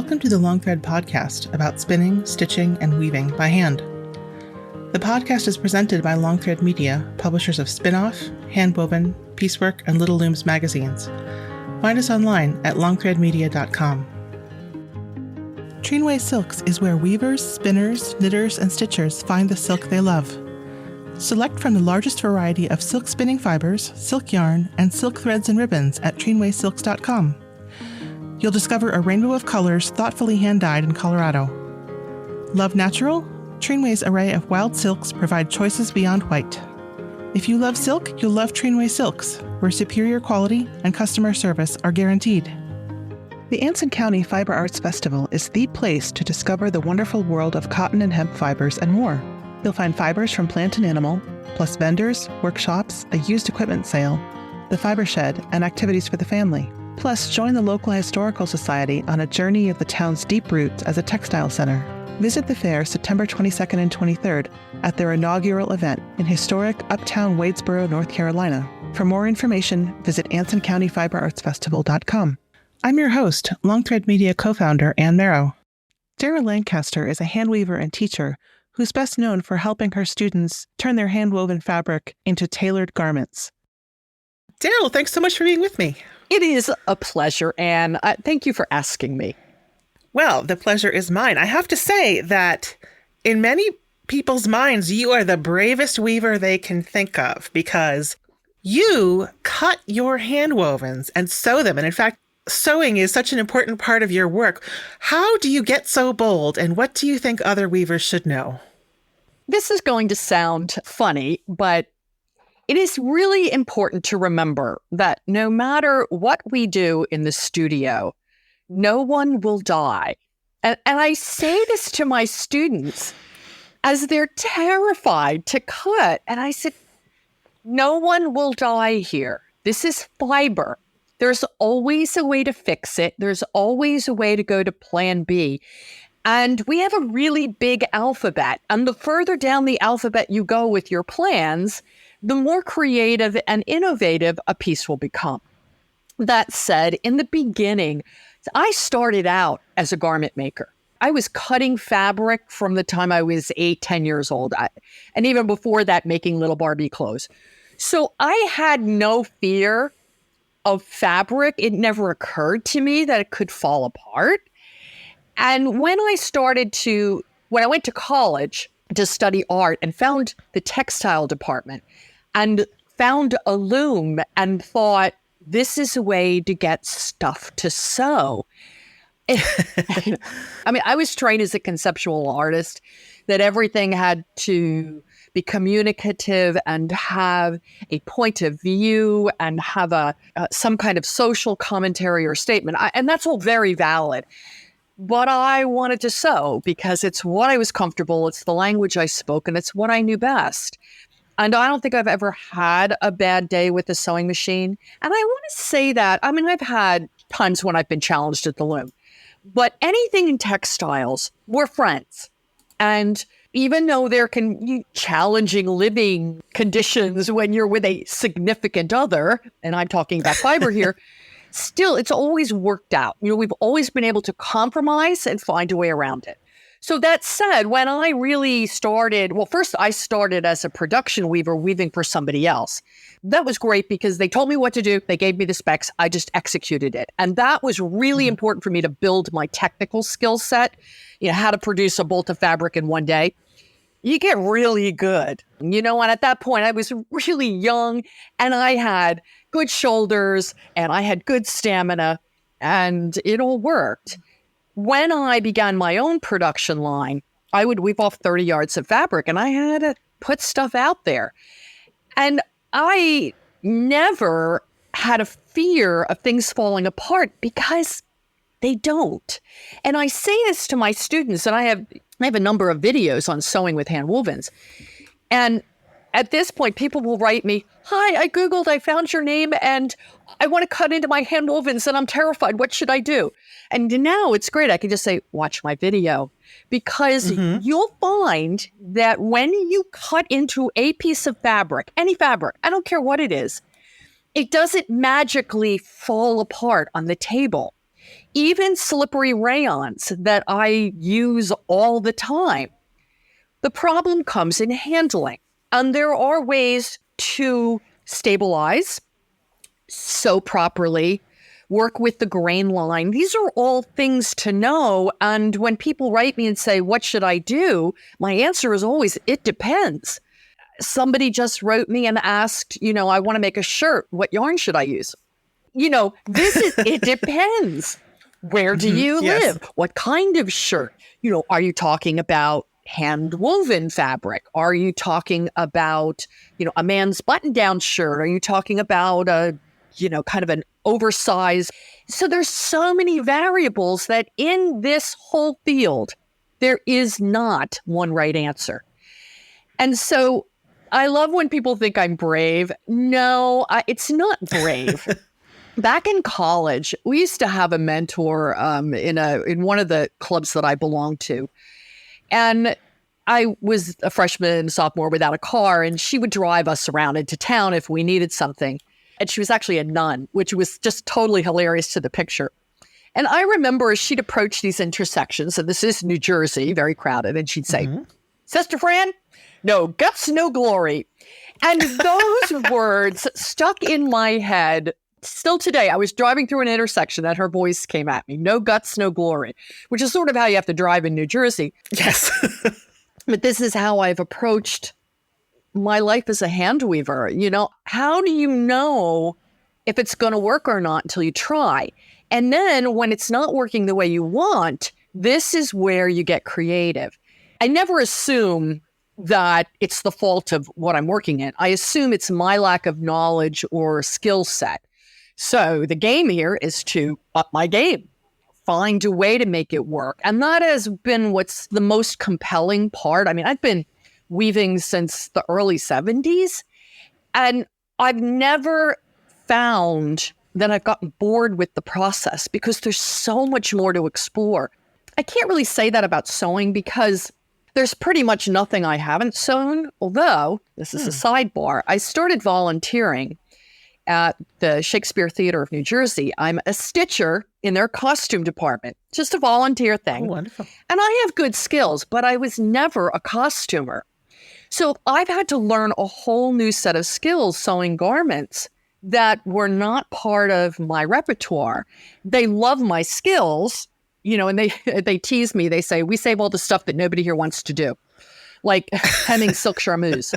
Welcome to the Long Thread podcast about spinning, stitching, and weaving by hand. The podcast is presented by Long Thread Media, publishers of Spin-Off, Handwoven, Piecework, and Little Looms magazines. Find us online at longthreadmedia.com. Trinway Silks is where weavers, spinners, knitters, and stitchers find the silk they love. Select from the largest variety of silk spinning fibers, silk yarn, and silk threads and ribbons at trinwaysilks.com. You'll discover a rainbow of colors thoughtfully hand-dyed in Colorado. Love natural? Trinway's array of wild silks provide choices beyond white. If you love silk, you'll love Trinway Silks, where superior quality and customer service are guaranteed. The Anson County Fiber Arts Festival is the place to discover the wonderful world of cotton and hemp fibers and more. You'll find fibers from plant and animal, plus vendors, workshops, a used equipment sale, the fiber shed, and activities for the family. Plus, join the local historical society on a journey of the town's deep roots as a textile center. Visit the fair September 22nd and 23rd at their inaugural event in historic uptown Wadesboro, North Carolina. For more information, visit AnsonCountyFiberArtsFestival.com. I'm your host, Long Thread Media co-founder Ann Merrow. Daryl Lancaster is a handweaver and teacher who's best known for helping her students turn their handwoven fabric into tailored garments. Daryl, thanks so much for being with me. It is a pleasure, and thank you for asking me. Well, the pleasure is mine. I have to say that in many people's minds, you are the bravest weaver they can think of because you cut your handwovens and sew them. And in fact, sewing is such an important part of your work. How do you get so bold, and what do you think other weavers should know? This is going to sound funny, but it is really important to remember that no matter what we do in the studio, no one will die. And I say this to my students as they're terrified to cut. And I said, no one will die here. This is fiber. There's always a way to fix it. There's always a way to go to plan B. And we have a really big alphabet. And the further down the alphabet you go with your plans, the more creative and innovative a piece will become. That said, in the beginning, I started out as a garment maker. I was cutting fabric from the time I was 8-10 years old. And even before that, making little Barbie clothes. So I had no fear of fabric. It never occurred to me that it could fall apart. And when I went to college to study art and found the textile department and found a loom and thought, this is a way to get stuff to sew. I mean, I was trained as a conceptual artist, that everything had to be communicative and have a point of view and have some kind of social commentary or statement. And that's all very valid. But I wanted to sew because it's what I was comfortable, it's the language I spoke, and it's what I knew best. And I don't think I've ever had a bad day with a sewing machine. And I want to say that, I mean, I've had times when I've been challenged at the loom. But anything in textiles, we're friends. And even though there can be challenging living conditions when you're with a significant other, and I'm talking about fiber here, still, it's always worked out. You know, we've always been able to compromise and find a way around it. So that said, when I really started, well, first I started as a production weaver weaving for somebody else. That was great because they told me what to do. They gave me the specs. I just executed it. And that was really important for me to build my technical skill set, you know, how to produce a bolt of fabric in one day. You get really good, you know, and at that point I was really young and I had good shoulders and I had good stamina and it all worked. When I began my own production line, I would weave off 30 yards of fabric and I had to put stuff out there. And I never had a fear of things falling apart because they don't. And I say this to my students, and I have a number of videos on sewing with handwovens. And at this point, people will write me, hi, I Googled, I found your name, and I want to cut into my handwovens, and I'm terrified. What should I do? And now it's great. I can just say, watch my video. Because you'll find that when you cut into a piece of fabric, any fabric, I don't care what it is, it doesn't magically fall apart on the table. even slippery rayons that I use all the time. The problem comes in handling. And there are ways to stabilize, sew properly, work with the grain line. These are all things to know. And when people write me and say, what should I do? My answer is always, it depends. Somebody just wrote me and asked, I want to make a shirt. What yarn should I use? It depends. Where do you live? What kind of shirt? Are you talking about hand-woven fabric? Are you talking about, a man's button-down shirt? Are you talking about kind of an oversized? So there's so many variables that in this whole field, there is not one right answer. And so I love when people think I'm brave. No, it's not brave. Back in college, we used to have a mentor in one of the clubs that I belonged to. And I was a freshman, sophomore without a car, and she would drive us around into town if we needed something. And she was actually a nun, which was just totally hilarious to the picture. And I remember as she'd approach these intersections, and this is New Jersey, very crowded, and she'd say, Sister Fran, no guts, no glory. And those words stuck in my head. Still today, I was driving through an intersection and her voice came at me. No guts, no glory, which is sort of how you have to drive in New Jersey. Yes. But this is how I've approached my life as a hand weaver. How do you know if it's going to work or not until you try? And then when it's not working the way you want, this is where you get creative. I never assume that it's the fault of what I'm working in. I assume it's my lack of knowledge or skill set. So the game here is to up my game, find a way to make it work. And that has been what's the most compelling part. I mean, I've been weaving since the early 70s, and I've never found that I've gotten bored with the process because there's so much more to explore. I can't really say that about sewing because there's pretty much nothing I haven't sewn, although, this is a sidebar, I started volunteering at the Shakespeare Theater of New Jersey. I'm a stitcher in their costume department, just a volunteer thing. Oh, wonderful. And I have good skills, but I was never a costumer. So I've had to learn a whole new set of skills sewing garments that were not part of my repertoire. They love my skills, and they tease me. They say, we save all the stuff that nobody here wants to do, like hemming silk charmeuse.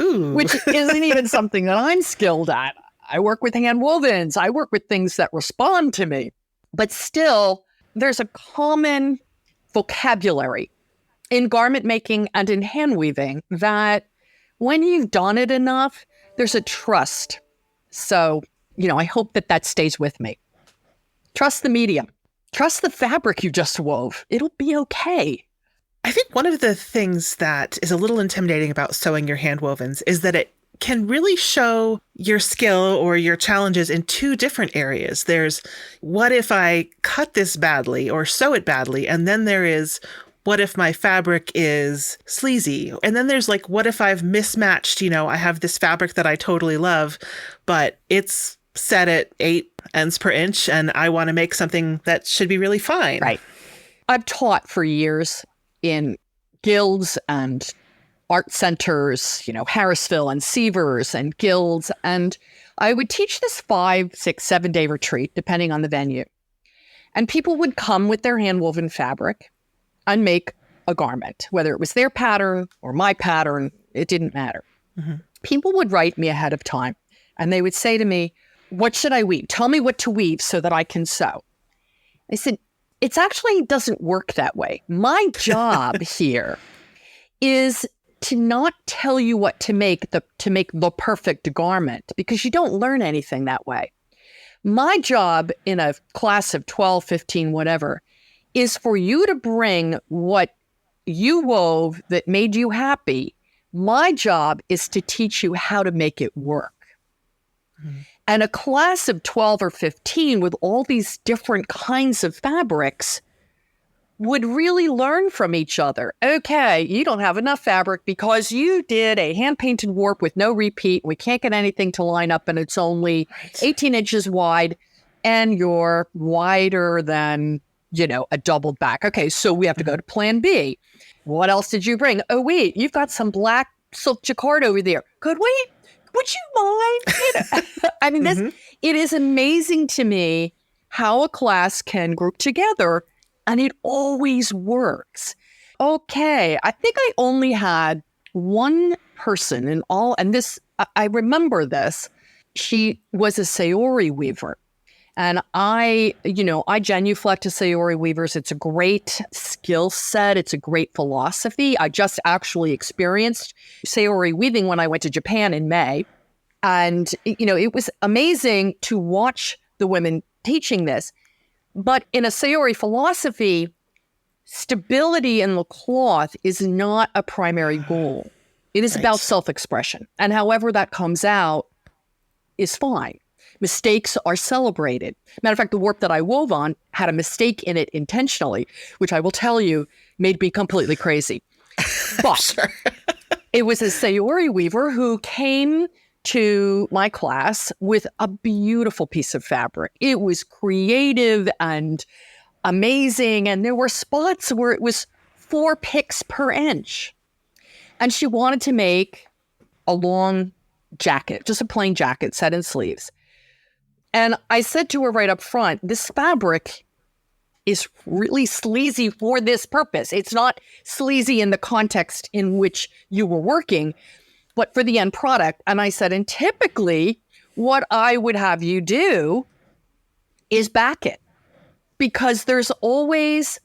Ooh. Which isn't even something that I'm skilled at. I work with hand wovens. I work with things that respond to me. But still, there's a common vocabulary in garment making and in hand weaving that when you've done it enough, there's a trust. So, I hope that stays with me. Trust the medium. Trust the fabric you just wove. It'll be okay. I think one of the things that is a little intimidating about sewing your handwovens is that it can really show your skill or your challenges in two different areas. There's what if I cut this badly or sew it badly? And then there is what if my fabric is sleazy? And then there's like, what if I've mismatched, I have this fabric that I totally love, but it's set at 8 ends per inch and I want to make something that should be really fine. Right. I've taught for years in guilds and art centers, Harrisville and Sievers and guilds. And I would teach this 5, 6, 7 day retreat, depending on the venue. And people would come with their handwoven fabric and make a garment, whether it was their pattern or my pattern, it didn't matter. Mm-hmm. People would write me ahead of time and they would say to me, what should I weave? Tell me what to weave so that I can sew. I said, it actually doesn't work that way. My job here is to not tell you what to make the perfect garment, because you don't learn anything that way. My job in a class of 12, 15, whatever, is for you to bring what you wove that made you happy. My job is to teach you how to make it work. Mm-hmm. And a class of 12 or 15 with all these different kinds of fabrics would really learn from each other. Okay, you don't have enough fabric because you did a hand-painted warp with no repeat. We can't get anything to line up and it's only 18 inches wide. and you're wider than, a doubled back. Okay, so we have to go to plan B. What else did you bring? Oh, wait, you've got some black silk jacquard over there. Would you mind? I mean, it is amazing to me how a class can group together, and it always works. Okay, I think I only had one person in all, and this, I remember this. She was a Sayori weaver. And I genuflect to Sayori weavers. It's a great skill set. It's a great philosophy. I just actually experienced Sayori weaving when I went to Japan in May. And, it was amazing to watch the women teaching this. But in a Sayori philosophy, stability in the cloth is not a primary goal. It is about self-expression. And however that comes out is fine. Mistakes are celebrated. Matter of fact, the warp that I wove on had a mistake in it intentionally, which I will tell you made me completely crazy. But it was a Sayori weaver who came to my class with a beautiful piece of fabric. It was creative and amazing. And there were spots where it was 4 picks per inch. And she wanted to make a long jacket, just a plain jacket set in sleeves. And I said to her right up front, this fabric is really sleazy for this purpose. It's not sleazy in the context in which you were working, but for the end product. And I said, and typically what I would have you do is back it, because there's always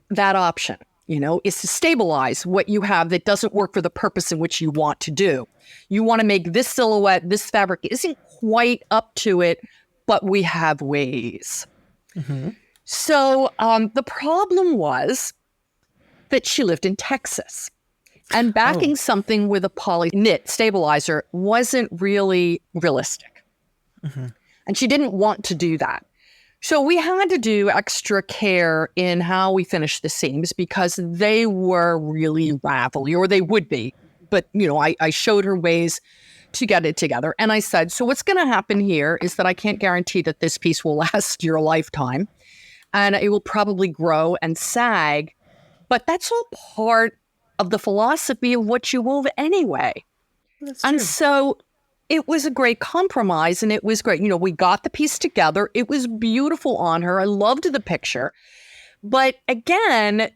that option, is to stabilize what you have that doesn't work for the purpose in which you want to do. You want to make this silhouette, this fabric isn't quite up to it, but we have ways. Mm-hmm. So the problem was that she lived in Texas, and backing something with a poly knit stabilizer wasn't really realistic. Mm-hmm. And she didn't want to do that. So we had to do extra care in how we finished the seams, because they were really ravelly, or they would be. But, I showed her ways to get it together. And I said, so what's going to happen here is that I can't guarantee that this piece will last your lifetime. And it will probably grow and sag. But that's all part of the philosophy of what you wove anyway. That's true. And so it was a great compromise, and it was great. We got the piece together. It was beautiful on her. I loved the picture. But again,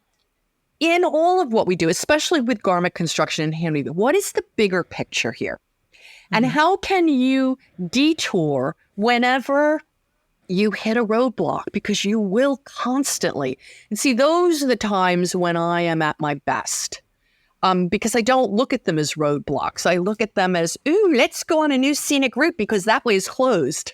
in all of what we do, especially with garment construction and handweaving, what is the bigger picture here? Mm-hmm. And how can you detour whenever you hit a roadblock? Because you will constantly. And see, those are the times when I am at my best. Because I don't look at them as roadblocks. I look at them as, ooh, let's go on a new scenic route because that way is closed.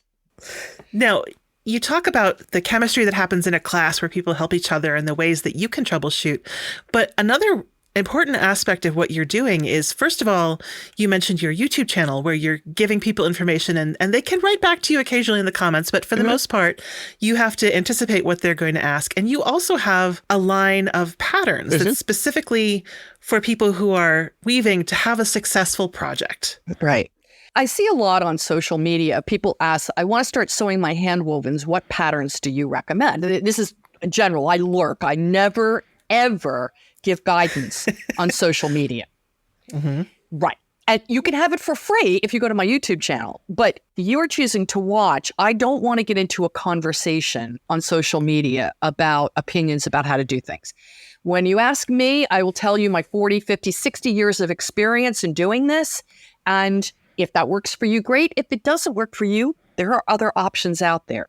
Now, you talk about the chemistry that happens in a class where people help each other and the ways that you can troubleshoot. But another important aspect of what you're doing is, first of all, you mentioned your YouTube channel where you're giving people information and they can write back to you occasionally in the comments. But for the most part, you have to anticipate what they're going to ask. And you also have a line of patterns that's specifically for people who are weaving to have a successful project. Right. I see a lot on social media. People ask, I want to start sewing my handwovens. What patterns do you recommend? This is general. I lurk. I never, ever give guidance on social media. Mm-hmm. Right. And you can have it for free if you go to my YouTube channel. But you're choosing to watch. I don't want to get into a conversation on social media about opinions about how to do things. When you ask me, I will tell you my 40, 50, 60 years of experience in doing this. And if that works for you, great. If it doesn't work for you, there are other options out there.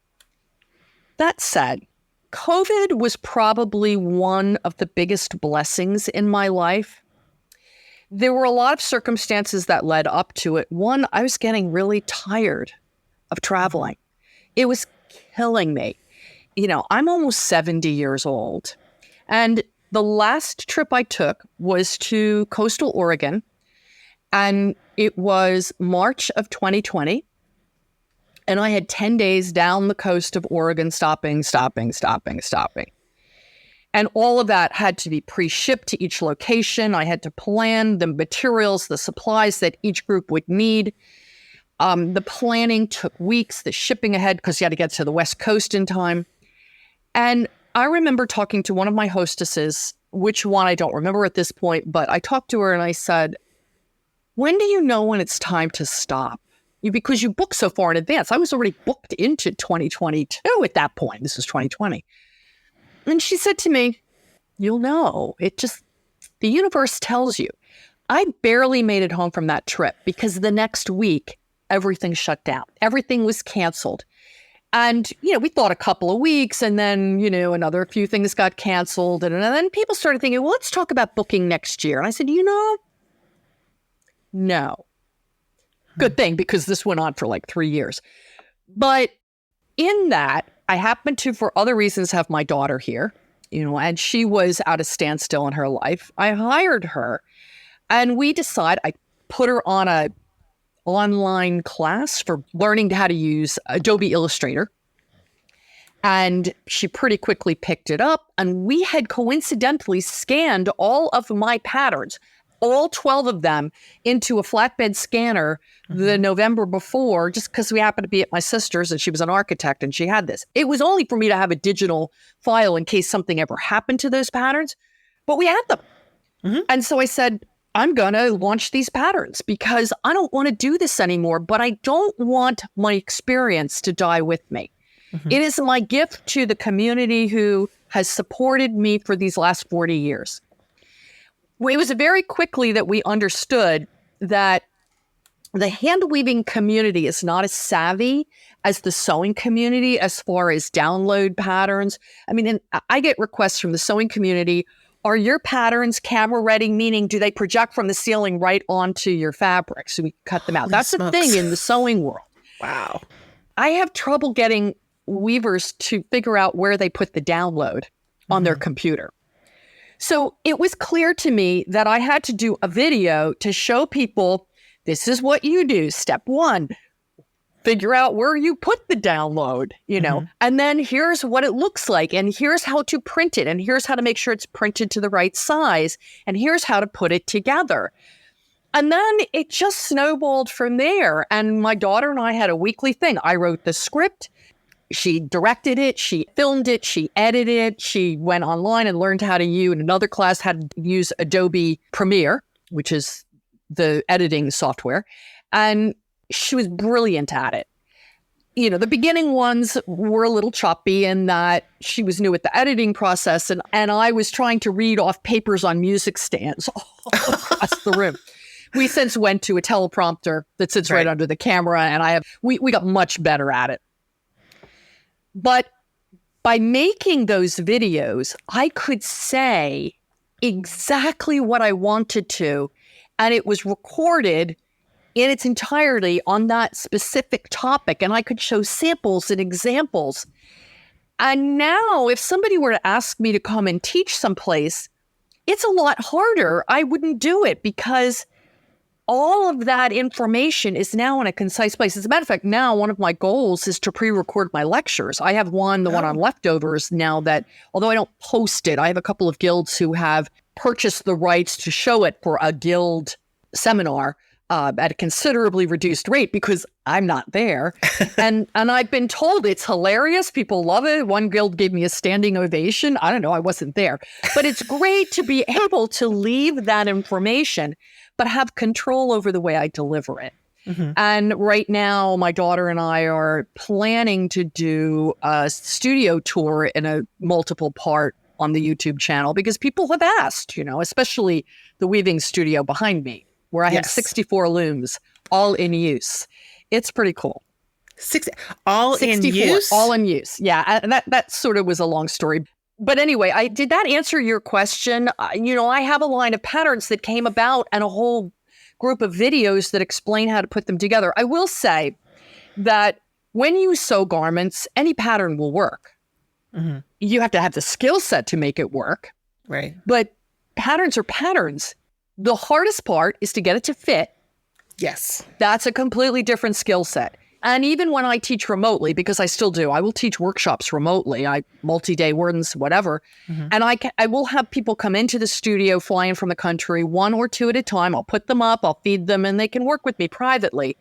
That said, COVID was probably one of the biggest blessings in my life. There were a lot of circumstances that led up to it. One, I was getting really tired of traveling. It was killing me. I'm almost 70 years old. And the last trip I took was to coastal Oregon. And it was March of 2020. And I had 10 days down the coast of Oregon, stopping. And all of that had to be pre-shipped to each location. I had to plan the materials, the supplies that each group would need. The planning took weeks, the shipping ahead because you had to get to the West Coast in time. And I remember talking to one of my hostesses, which one I don't remember at this point, but I talked to her and I said, when do you know when it's time to stop? Because you book so far in advance. I was already booked into 2022 at that point. This was 2020. And she said to me, you'll know. The universe tells you. I barely made it home from that trip because the next week, everything shut down. Everything was canceled. And, we thought a couple of weeks and then, another few things got canceled. And then people started thinking, well, let's talk about booking next year. And I said, no. Good thing, because this went on for like 3 years. But in that, I happened to, for other reasons, have my daughter here, and she was at a standstill in her life. I hired her and I put her on a online class for learning how to use Adobe Illustrator. And she pretty quickly picked it up. And we had coincidentally scanned all of my patterns, all 12 of them, into a flatbed scanner the November before, just because we happened to be at my sister's and she was an architect and she had this. It was only for me to have a digital file in case something ever happened to those patterns, but we had them. And so I said, I'm going to launch these patterns because I don't want to do this anymore, but I don't want my experience to die with me. It is my gift to the community who has supported me for these last 40 years. It was very quickly that we understood that the hand weaving community is not as savvy as the sewing community as far as download patterns. I mean, and I get requests from the sewing community. Are your patterns camera ready? Meaning, do they project from the ceiling right onto your fabric so we cut them out? Holy That's smokes. a thing in the sewing world. Wow. I have trouble getting weavers to figure out where they put the download on their computer. So it was clear to me that I had to do a video to show people, this is what you do. Step one, figure out where you put the download, and then here's what it looks like. And here's how to print it. And here's how to make sure it's printed to the right size. And here's how to put it together. And then it just snowballed from there. And my daughter and I had a weekly thing. I wrote the script. She directed it. She filmed it. She edited it. She went online and learned how to use, in another class, how to use Adobe Premiere, which is the editing software. And she was brilliant at it. The beginning ones were a little choppy in that she was new at the editing process. And I was trying to read off papers on music stands all across the room. We since went to a teleprompter that sits right under the camera. And we got much better at it. But by making those videos, I could say exactly what I wanted to. And it was recorded in its entirety on that specific topic. And I could show samples and examples. And now if somebody were to ask me to come and teach someplace, it's a lot harder. I wouldn't do it because all of that information is now in a concise place. As a matter of fact, now one of my goals is to pre-record my lectures. I have one on leftovers now that, although I don't post it, I have a couple of guilds who have purchased the rights to show it for a guild seminar at a considerably reduced rate because I'm not there. and I've been told it's hilarious. People love it. One guild gave me a standing ovation. I don't know. I wasn't there. But it's great to be able to leave that information, but have control over the way I deliver it. And right now, my daughter and I are planning to do a studio tour in a multiple part on the YouTube channel because people have asked, especially the weaving studio behind me, where I have 64 looms, all in use. It's pretty cool. All in use? All in use. Yeah, and that sort of was a long story. But anyway, did that answer your question? I have a line of patterns that came about and a whole group of videos that explain how to put them together. I will say that when you sew garments, any pattern will work. You have to have the skill set to make it work. Right. But patterns are patterns. The hardest part is to get it to fit. Yes. That's a completely different skill set. And even when I teach remotely, because I still do, I will teach workshops remotely, multi-day ones, whatever. And I will have people come into the studio, fly in from the country, 1 or 2 at a time. I'll put them up, I'll feed them, and they can work with me privately.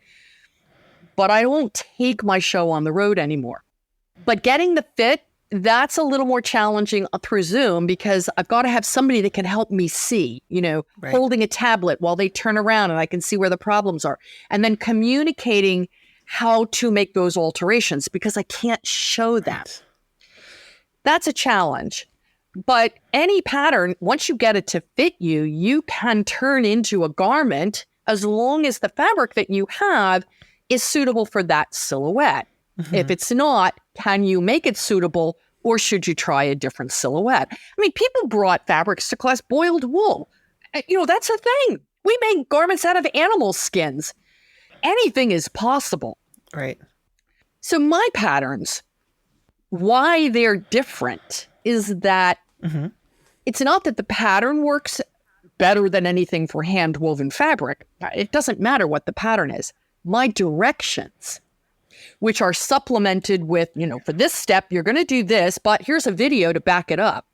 but I won't take my show on the road anymore. But getting the fit, that's a little more challenging through Zoom because I've got to have somebody that can help me see, Right. holding a tablet while they turn around and I can see where the problems are. And then communicating how to make those alterations because I can't show them. Right. That's a challenge. But any pattern, once you get it to fit you, you can turn into a garment as long as the fabric that you have is suitable for that silhouette. Mm-hmm. If it's not, can you make it suitable or should you try a different silhouette? I mean, people brought fabrics to class, boiled wool. That's a thing. We make garments out of animal skins. Anything is possible. Right. So my patterns, why they're different is that it's not that the pattern works better than anything for hand-woven fabric. It doesn't matter what the pattern is. My directions, which are supplemented with, for this step, you're going to do this, but here's a video to back it up.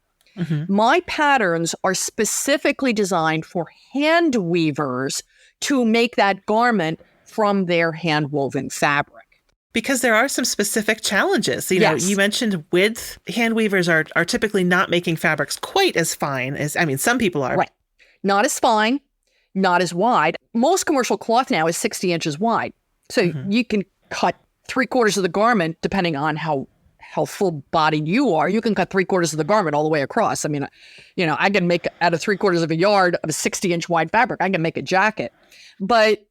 My patterns are specifically designed for hand weavers to make that garment from their hand-woven fabric. Because there are some specific challenges. Yes. You mentioned width. Hand weavers are typically not making fabrics quite as fine as, some people are. Right. Not as fine, not as wide. Most commercial cloth now is 60 inches wide. So you can cut 3/4 of the garment, depending on how full-bodied you are. You can cut 3/4 of the garment all the way across. I mean, I can make out of 3/4 of a yard of a 60-inch wide fabric, I can make a jacket. But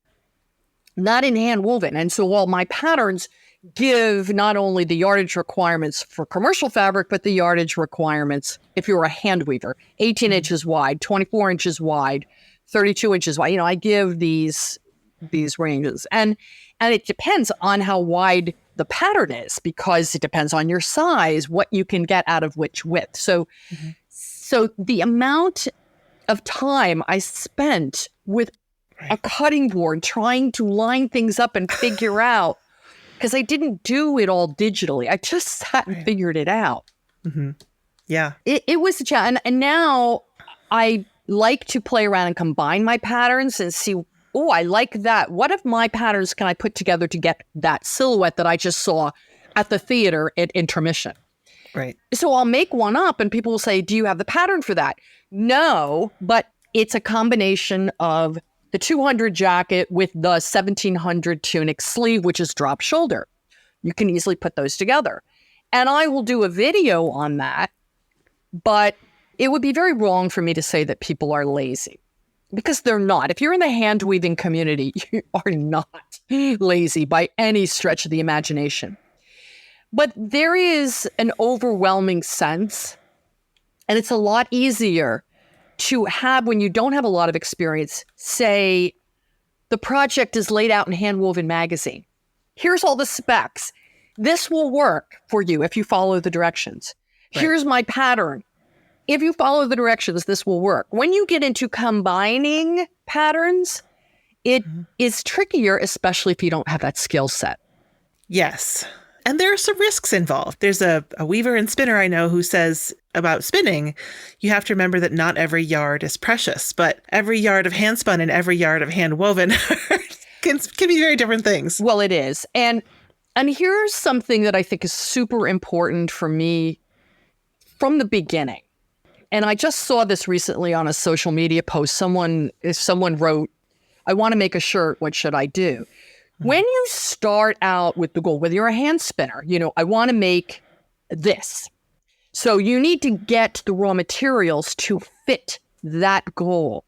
not in hand woven. And so while my patterns give not only the yardage requirements for commercial fabric, but the yardage requirements if you're a hand weaver, 18 inches wide, 24 inches wide, 32 inches wide. I give these ranges. And it depends on how wide the pattern is because it depends on your size, what you can get out of which width. So the amount of time I spent with a cutting board trying to line things up and figure out, because I didn't do it all digitally. I just sat and figured it out. Yeah. It was a challenge. And now I like to play around and combine my patterns and see, I like that. What of my patterns can I put together to get that silhouette that I just saw at the theater at intermission? Right. So I'll make one up and people will say, do you have the pattern for that? No, but it's a combination of the 200 jacket with the 1700 tunic sleeve, which is drop shoulder. You can easily put those together. And I will do a video on that, but it would be very wrong for me to say that people are lazy because they're not. If you're in the hand weaving community, you are not lazy by any stretch of the imagination. But there is an overwhelming sense, and it's a lot easier to have when you don't have a lot of experience. Say, the project is laid out in Handwoven magazine. Here's all the specs. This will work for you if you follow the directions. Right. Here's my pattern. If you follow the directions, this will work. When you get into combining patterns, it is trickier, especially if you don't have that skill set. Yes. And there are some risks involved. There's a weaver and spinner I know who says about spinning, you have to remember that not every yard is precious, but every yard of hand spun and every yard of hand woven can be very different things. Well, it is. And here's something that I think is super important for me from the beginning. And I just saw this recently on a social media post. Someone wrote, I want to make a shirt. What should I do? When you start out with the goal, whether you're a hand spinner, I want to make this. So you need to get the raw materials to fit that goal.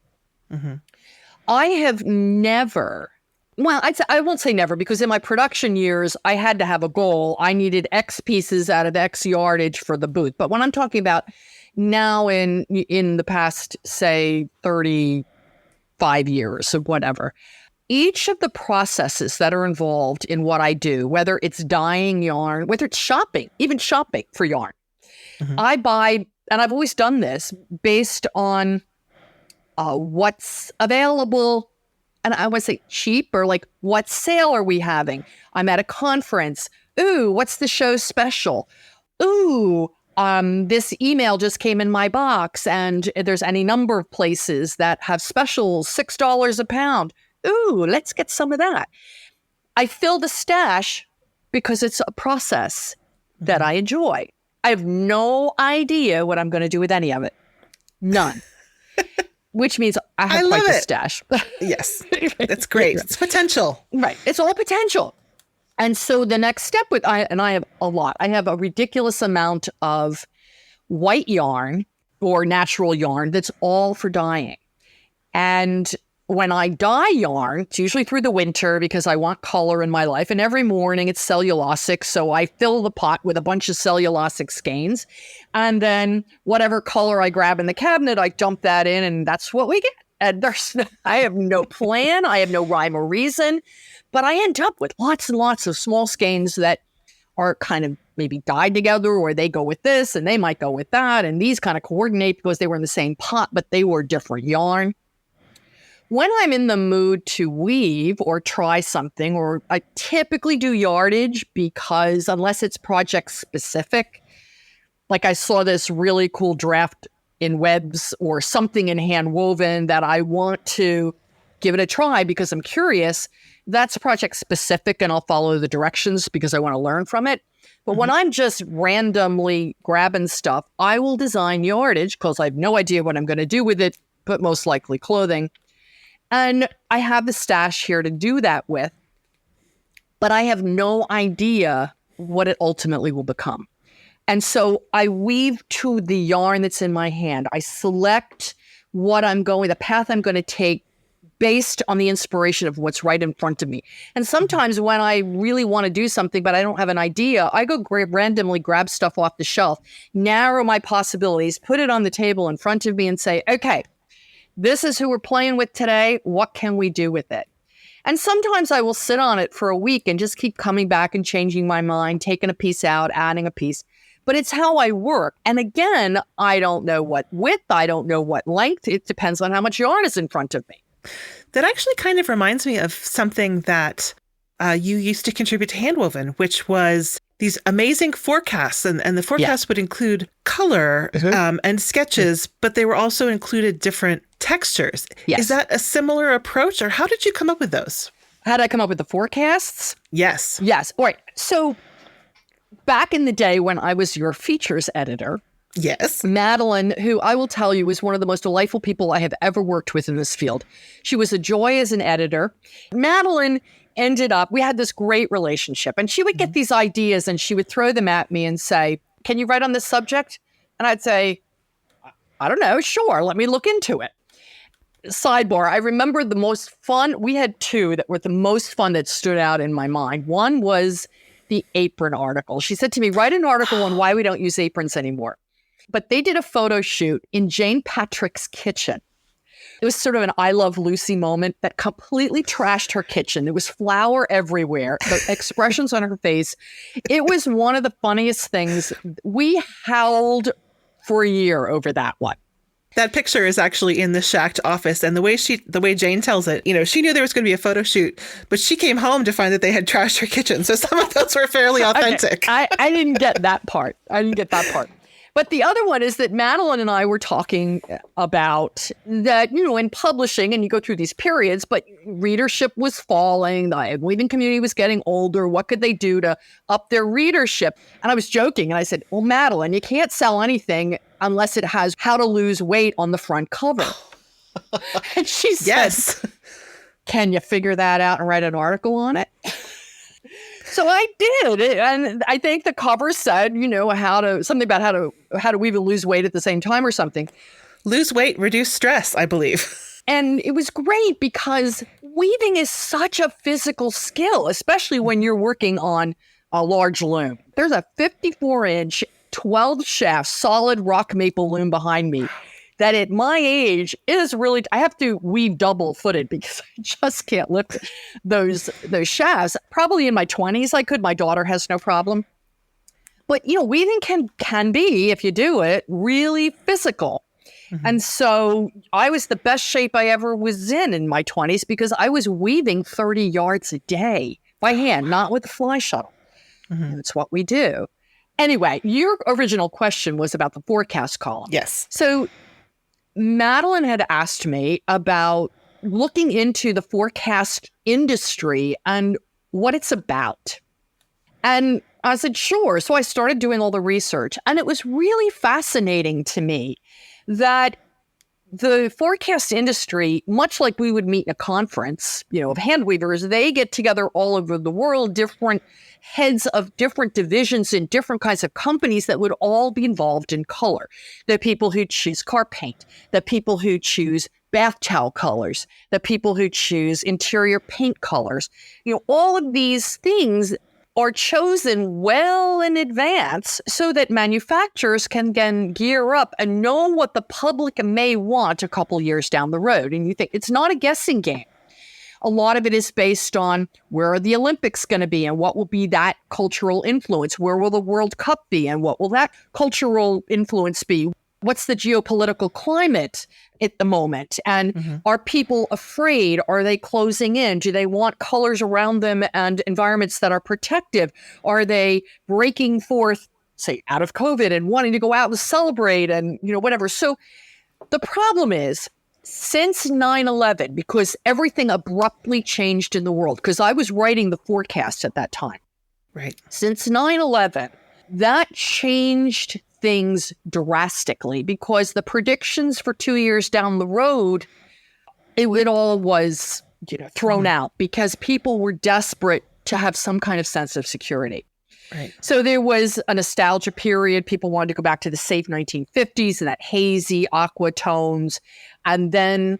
I have never, I won't say never, because in my production years, I had to have a goal. I needed X pieces out of X yardage for the booth. But when I'm talking about now in the past, say, 35 years or whatever, each of the processes that are involved in what I do, whether it's dyeing yarn, whether it's shopping, even shopping for yarn, I buy, and I've always done this based on what's available. And I would say cheap, or like, what sale are we having? I'm at a conference. Ooh, what's the show special? Ooh, this email just came in my box and there's any number of places that have specials, $6 a pound. Ooh, let's get some of that. I fill the stash because it's a process that I enjoy. I have no idea what I'm going to do with any of it. None. Which means I have quite the stash. Yes. That's great. It's potential. Right. It's all potential. And so the next step I have a lot. I have a ridiculous amount of white yarn or natural yarn that's all for dyeing. And when I dye yarn, it's usually through the winter because I want color in my life. And every morning it's cellulosic. So I fill the pot with a bunch of cellulosic skeins. And then whatever color I grab in the cabinet, I dump that in and that's what we get. And I have no plan. I have no rhyme or reason. But I end up with lots and lots of small skeins that are kind of maybe dyed together, or they go with this and they might go with that. And these kind of coordinate because they were in the same pot, but they were different yarn. When I'm in the mood to weave or try something, or I typically do yardage because unless it's project specific, like I saw this really cool draft in webs or something in handwoven that I want to give it a try because I'm curious, that's project specific and I'll follow the directions because I want to learn from it. But when I'm just randomly grabbing stuff, I will design yardage because I have no idea what I'm going to do with it, but most likely clothing. And I have the stash here to do that with, but I have no idea what it ultimately will become. And so I weave to the yarn that's in my hand. I select the path I'm going to take based on the inspiration of what's right in front of me. And sometimes when I really want to do something, but I don't have an idea, I go randomly grab stuff off the shelf, narrow my possibilities, put it on the table in front of me and say, okay, this is who we're playing with today. What can we do with it? And sometimes I will sit on it for a week and just keep coming back and changing my mind, taking a piece out, adding a piece. But it's how I work. And again, I don't know what width, I don't know what length. It depends on how much yarn is in front of me. That actually kind of reminds me of something that you used to contribute to Handwoven, which was these amazing forecasts. And the forecasts would include color and sketches, but they were also included different textures. Yes. Is that a similar approach, or how did you come up with those? How did I come up with the forecasts? Yes. Yes. All right. So back in the day when I was your features editor, yes, Madeline, who I will tell you is one of the most delightful people I have ever worked with in this field. She was a joy as an editor. Madeline we had this great relationship, and she would get these ideas and she would throw them at me and say, can you write on this subject? And I'd say, I don't know, sure, let me look into it. Sidebar, I remember the most fun, we had two that were the most fun that stood out in my mind. One was the apron article. She said to me, write an article on why we don't use aprons anymore. But they did a photo shoot in Jane Patrick's kitchen. It was sort of an I Love Lucy moment that completely trashed her kitchen. There was flour everywhere, the expressions on her face. It was one of the funniest things. We howled for a year over that one. That picture is actually in the Shacked office, and the way Jane tells it, she knew there was going to be a photo shoot, but she came home to find that they had trashed her kitchen. So some of those were fairly authentic. Okay. I didn't get that part. But the other one is that Madeline and I were talking about that, in publishing, and you go through these periods, but readership was falling. The weaving community was getting older. What could they do to up their readership? And I was joking. And I said, well, Madeline, you can't sell anything unless it has how to lose weight on the front cover. And she said, yes. Can you figure that out and write an article on it? So I did, and I think the cover said, something about how to weave and lose weight at the same time or something. Lose weight, reduce stress, I believe. And it was great because weaving is such a physical skill, especially when you're working on a large loom. There's a 54-inch, 12-shaft, solid rock maple loom behind me that at my age is really, I have to weave double-footed because I just can't lift those shafts. Probably in my 20s I could. My daughter has no problem. But, weaving can be, if you do it, really physical. Mm-hmm. And so I was the best shape I ever was in my 20s because I was weaving 30 yards a day by hand, not with the fly shuttle. Mm-hmm. That's what we do. Anyway, your original question was about the forecast column. Yes. So Madeline had asked me about looking into the forecast industry and what it's about. And I said, sure. So I started doing all the research. And it was really fascinating to me that the forecast industry, much like we would meet in a conference, of hand weavers, they get together all over the world, different heads of different divisions in different kinds of companies that would all be involved in color. The people who choose car paint, the people who choose bath towel colors, the people who choose interior paint colors. All of these things are chosen well in advance so that manufacturers can then gear up and know what the public may want a couple years down the road. And you think it's not a guessing game. A lot of it is based on where are the Olympics going to be and what will be that cultural influence? Where will the World Cup be and what will that cultural influence be? What's the geopolitical climate at the moment? And are people afraid? Are they closing in? Do they want colors around them and environments that are protective? Are they breaking forth, say, out of COVID and wanting to go out and celebrate and, whatever? So the problem is, since 9/11, because everything abruptly changed in the world, because I was writing the forecast at that time. Right. Since 9/11, that changed things drastically because the predictions for 2 years down the road, it all was, thrown out because people were desperate to have some kind of sense of security. Right. So there was a nostalgia period. People wanted to go back to the safe 1950s and that hazy aqua tones. And then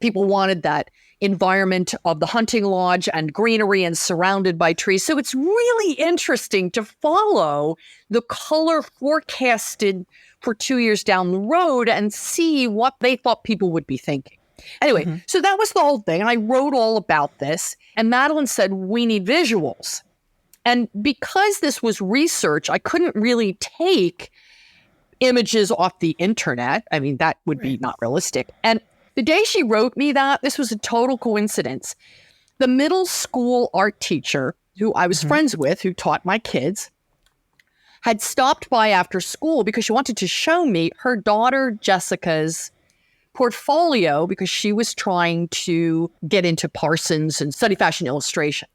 people wanted that environment of the hunting lodge and greenery and surrounded by trees. So it's really interesting to follow the color forecasted for 2 years down the road and see what they thought people would be thinking. Anyway, so that was the whole thing. And I wrote all about this. And Madeline said, we need visuals. And because this was research, I couldn't really take images off the internet. I mean, that would be not realistic. And the day she wrote me that, this was a total coincidence. The middle school art teacher who I was friends with, who taught my kids, had stopped by after school because she wanted to show me her daughter Jessica's portfolio because she was trying to get into Parsons and study fashion illustration.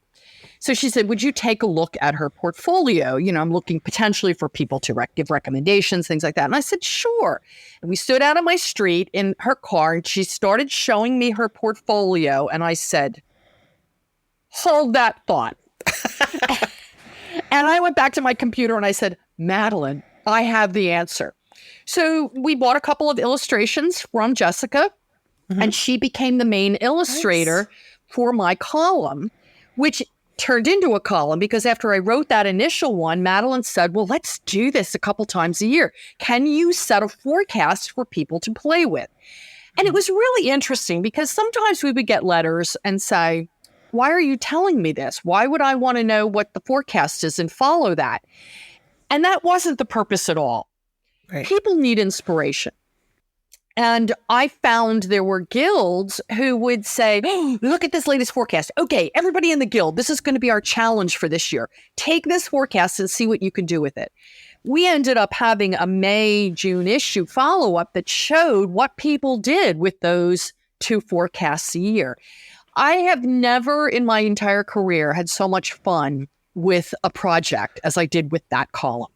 So she said, would you take a look at her portfolio? I'm looking potentially for people to give recommendations, things like that. And I said, sure. And we stood out on my street in her car and she started showing me her portfolio. And I said, hold that thought. And I went back to my computer and I said, Madeline, I have the answer. So we bought a couple of illustrations from Jessica and she became the main illustrator for my column, which turned into a column because after I wrote that initial one, Madeline said, well, let's do this a couple times a year. Can you set a forecast for people to play with? And it was really interesting because sometimes we would get letters and say, why are you telling me this? Why would I want to know what the forecast is and follow that? And that wasn't the purpose at all. Right. People need inspiration. And I found there were guilds who would say, oh, look at this latest forecast. Okay, everybody in the guild, this is going to be our challenge for this year. Take this forecast and see what you can do with it. We ended up having a May, June issue follow-up that showed what people did with those 2 forecasts a year. I have never in my entire career had so much fun with a project as I did with that column.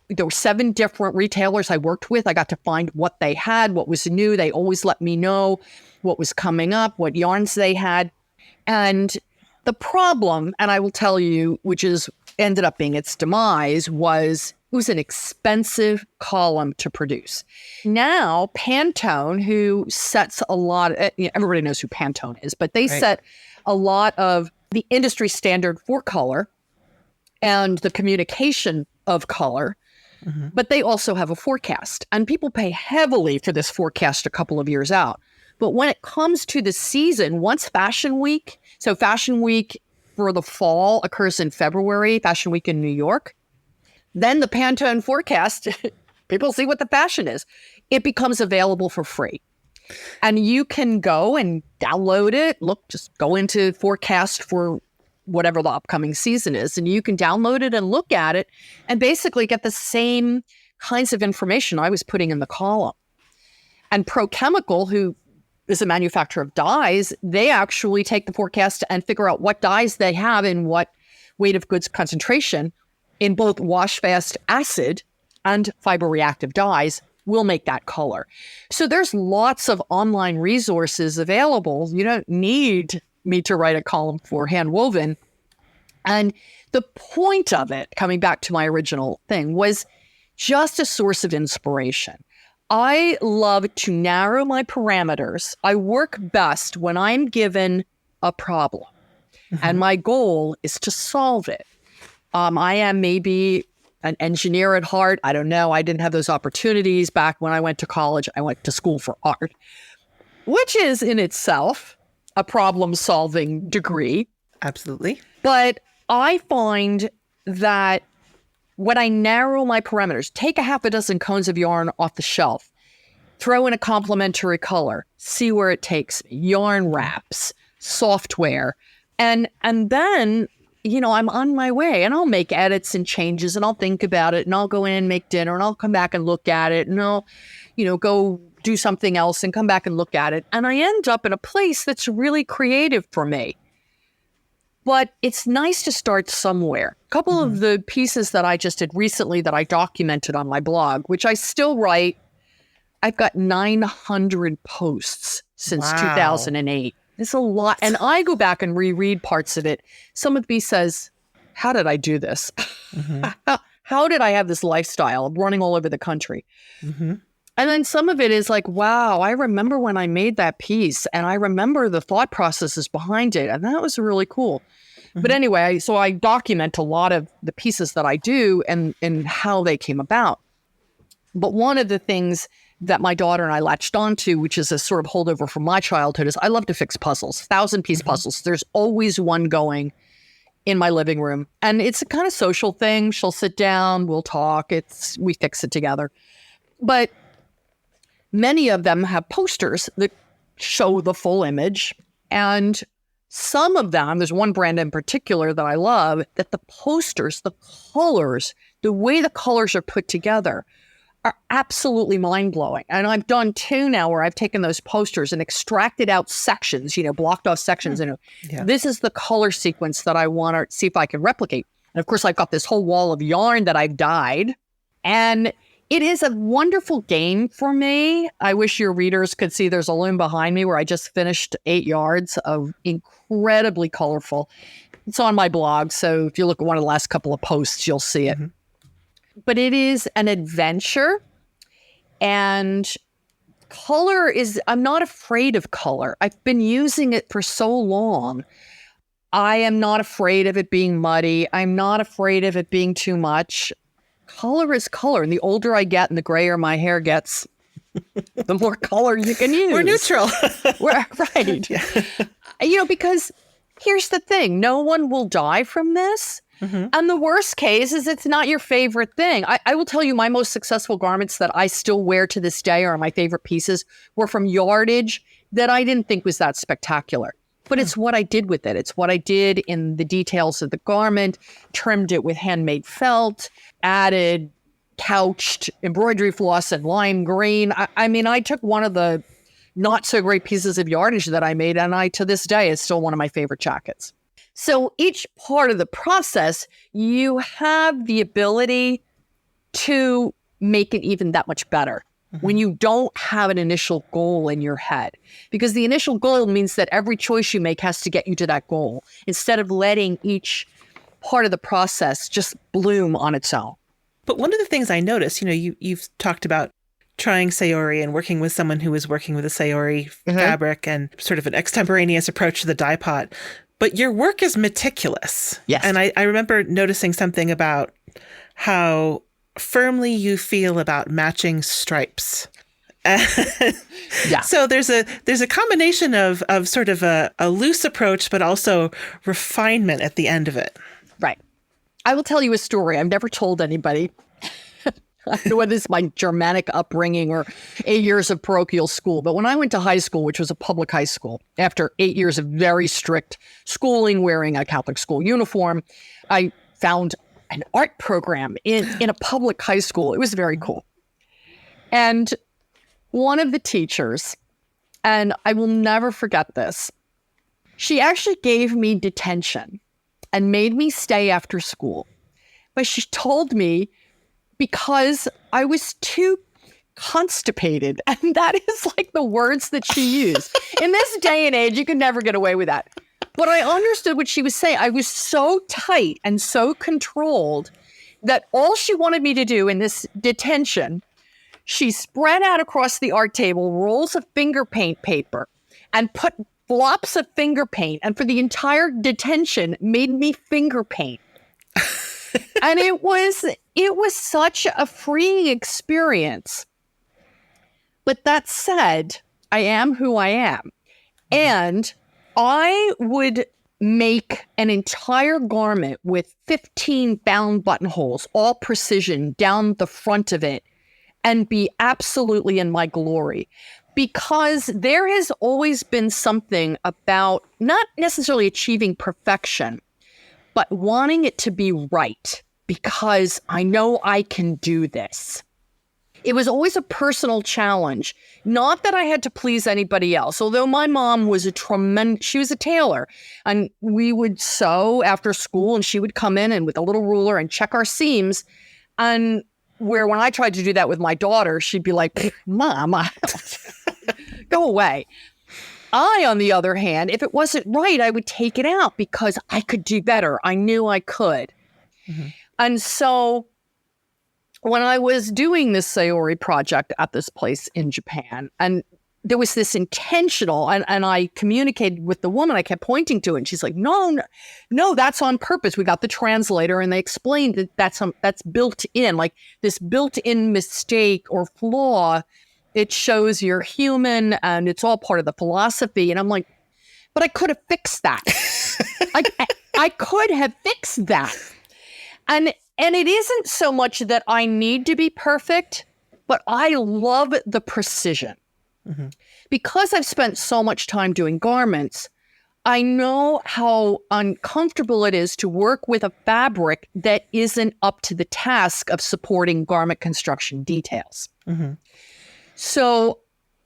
There were 7 different retailers I worked with. I got to find what they had, what was new. They always let me know what was coming up, what yarns they had. And the problem, and I will tell you, which is ended up being its demise, was it was an expensive column to produce. Now, Pantone, who sets a lot, everybody knows who Pantone is, but they set a lot of the industry standard for color and the communication of color. But they also have a forecast, and people pay heavily for this forecast a couple of years out. But when it comes to the season, once Fashion Week, so Fashion Week for the fall occurs in February, Fashion Week in New York, then the Pantone forecast, people see what the fashion is. It becomes available for free. And you can go and download it. Just go into forecast for whatever the upcoming season is, and you can download it and look at it and basically get the same kinds of information I was putting in the column. And Pro Chemical, who is a manufacturer of dyes, they actually take the forecast and figure out what dyes they have in what weight of goods concentration in both wash-fast acid and fiber-reactive dyes will make that color. So there's lots of online resources available. You don't need me to write a column for handwoven. And the point of it, coming back to my original thing, was just a source of inspiration. I love to narrow my parameters. I work best when I'm given a problem, and my goal is to solve it. I am maybe an engineer at heart. I don't know. I didn't have those opportunities back when I went to college. I went to school for art, which is in itself a problem-solving degree. Absolutely. But I find that when I narrow my parameters, take a half a dozen cones of yarn off the shelf, throw in a complementary color, see where it takes me, yarn wraps, software, and then, I'm on my way, and I'll make edits and changes, and I'll think about it, and I'll go in and make dinner, and I'll come back and look at it, and I'll, go do something else and come back and look at it. And I end up in a place that's really creative for me. But it's nice to start somewhere. A couple of the pieces that I just did recently that I documented on my blog, which I still write, I've got 900 posts since 2008. It's a lot. And I go back and reread parts of it. Some of me says, how did I do this? How did I have this lifestyle of running all over the country? And then some of it is like, wow, I remember when I made that piece and I remember the thought processes behind it. And that was really cool. But anyway, so I document a lot of the pieces that I do and how they came about. But one of the things that my daughter and I latched onto, which is a sort of holdover from my childhood, is I love to fix puzzles, 1,000-piece puzzles. There's always one going in my living room. And it's a kind of social thing. She'll sit down, we'll talk, we fix it together. But many of them have posters that show the full image. And some of them, there's one brand in particular that I love, that the posters, the colors, the way the colors are put together are absolutely mind-blowing. And I've done 2 now where I've taken those posters and extracted out sections, blocked off sections. And this is the color sequence that I want to see if I can replicate. And of course, I've got this whole wall of yarn that I've dyed. And it is a wonderful game for me. I wish your readers could see there's a loom behind me where I just finished 8 yards of incredibly colorful. It's on my blog, so if you look at one of the last couple of posts, you'll see it. But it is an adventure, and color is, I'm not afraid of color. I've been using it for so long. I am not afraid of it being muddy. I'm not afraid of it being too much. Color is color. And the older I get and the grayer my hair gets, the more color you can use. We're neutral. Right. Because here's the thing. No one will die from this. And the worst case is it's not your favorite thing. I will tell you my most successful garments that I still wear to this day are my favorite pieces were from yardage that I didn't think was that spectacular. But it's what I did with it. It's what I did in the details of the garment, trimmed it with handmade felt, added couched embroidery floss and lime green. I took one of the not so great pieces of yardage that I made, and to this day, it's still one of my favorite jackets. So each part of the process, you have the ability to make it even that much better when you don't have an initial goal in your head. Because the initial goal means that every choice you make has to get you to that goal, instead of letting each part of the process just bloom on its own. But one of the things I noticed, you've talked about trying Sayori and working with someone who was working with a Sayori fabric and sort of an extemporaneous approach to the dye pot. But your work is meticulous. Yes. And I remember noticing something about how firmly you feel about matching stripes. Yeah. So there's a combination of sort of a loose approach, but also refinement at the end of it. Right. I will tell you a story I've never told anybody. I don't know whether it's my Germanic upbringing or 8 years of parochial school, but when I went to high school, which was a public high school, after 8 years of very strict schooling, wearing a Catholic school uniform, I found an art program in a public high school. It was very cool. And one of the teachers And I will never forget this. She actually gave me detention and made me stay after school. But she told me because I was too constipated. And that is like the words that she used. In this day and age, you could never get away with that. But I understood what she was saying. I was so tight and so controlled that all she wanted me to do in this detention, she spread out across the art table rolls of finger paint paper and put flops of finger paint. And for the entire detention, made me finger paint. And it was such a freeing experience. But that said, I am who I am. And I would make an entire garment with 15 bound buttonholes, all precision down the front of it, and be absolutely in my glory. Because there has always been something about not necessarily achieving perfection, but wanting it to be right, because I know I can do this. It was always a personal challenge. Not that I had to please anybody else, although my mom was she was a tailor, and we would sew after school, and she would come in and with a little ruler and check our seams. And where when I tried to do that with my daughter, she'd be like, Mom, go away. I, on the other hand, if it wasn't right, I would take it out because I could do better. I knew I could. Mm-hmm. And so when I was doing this Sayori project at this place in Japan, and there was this intentional, and I communicated with the woman, I kept pointing to it, and she's like, no, that's on purpose. We got the translator, and they explained that that's built in, like this built-in mistake or flaw. It shows you're human, and it's all part of the philosophy. And I'm like, but I could have fixed that. I could have fixed that. And it isn't so much that I need to be perfect, but I love the precision. Mm-hmm. Because I've spent so much time doing garments, I know how uncomfortable it is to work with a fabric that isn't up to the task of supporting garment construction details. Mm-hmm. So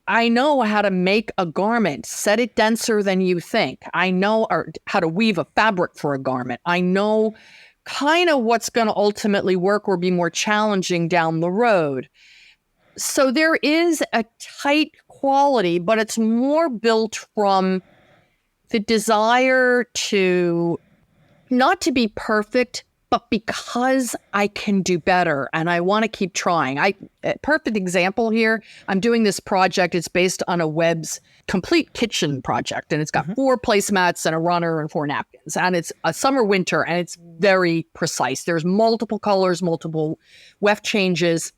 I know how to make a garment, set it denser than you think. I know how to weave a fabric for a garment. I know kind of what's going to ultimately work or be more challenging down the road. So there is a tight quality, but it's more built from the desire to not to be perfect, but because I can do better and I want to keep trying. A perfect example here, I'm doing this project. It's based on a Webb's complete kitchen project, and it's got 4 placemats and a runner and 4 napkins, and it's a summer winter, and it's very precise. There's multiple colors, multiple weft changes.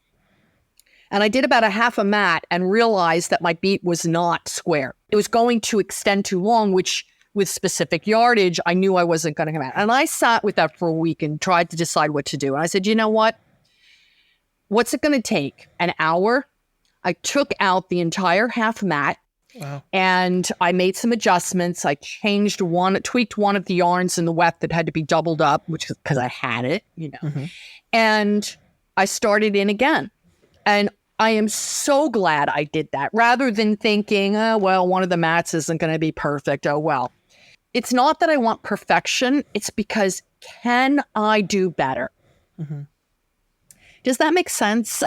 And I did about a half a mat and realized that my beat was not square. It was going to extend too long, which with specific yardage, I knew I wasn't going to come out. And I sat with that for a week and tried to decide what to do. And I said, you know what? What's it going to take? An hour? I took out the entire half mat. Wow. And I made some adjustments. I tweaked one of the yarns in the weft that had to be doubled up, which is because I had it, Mm-hmm. And I started in again. And I am so glad I did that rather than thinking, oh, well, one of the mats isn't going to be perfect. Oh, well. It's not that I want perfection. It's because can I do better? Mm-hmm. Does that make sense?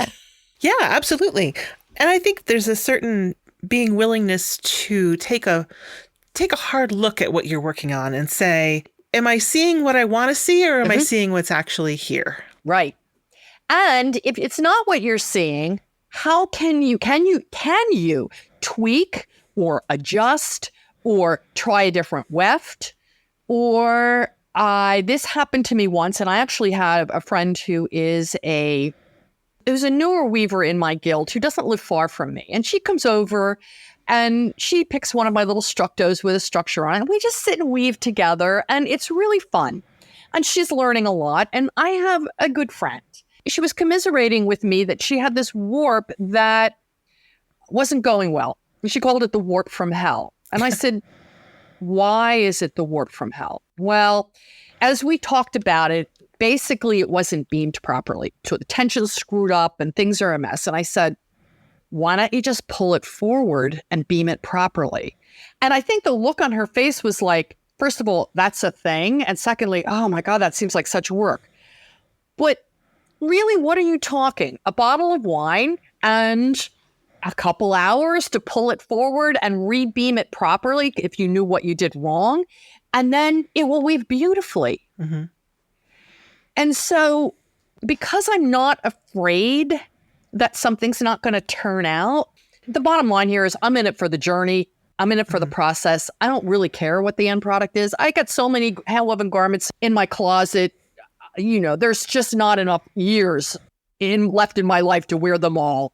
Yeah, absolutely. And I think there's a certain being willingness to take a hard look at what you're working on and say, am I seeing what I want to see, or am I seeing what's actually here? Right. And if it's not what you're seeing, how can you tweak or adjust or try a different weft? Or this happened to me once, and I actually had a friend who is a newer weaver in my guild who doesn't live far from me. And she comes over and she picks one of my little structos with a structure on it. And we just sit and weave together, and it's really fun. And she's learning a lot. And I have a good friend. She was commiserating with me that she had this warp that wasn't going well. She called it the warp from hell. And I said, why is it the warp from hell? Well, as we talked about it, basically it wasn't beamed properly. So the tension's screwed up and things are a mess. And I said, why don't you just pull it forward and beam it properly? And I think the look on her face was like, first of all, that's a thing. And secondly, oh my God, that seems like such work. But really, what are you talking? A bottle of wine and a couple hours to pull it forward and re-beam it properly if you knew what you did wrong. And then it will weave beautifully. Mm-hmm. And so because I'm not afraid that something's not going to turn out, the bottom line here is I'm in it for the journey. I'm in it for the process. I don't really care what the end product is. I got so many handwoven garments in my closet. You know, there's just not enough years left in my life to wear them all.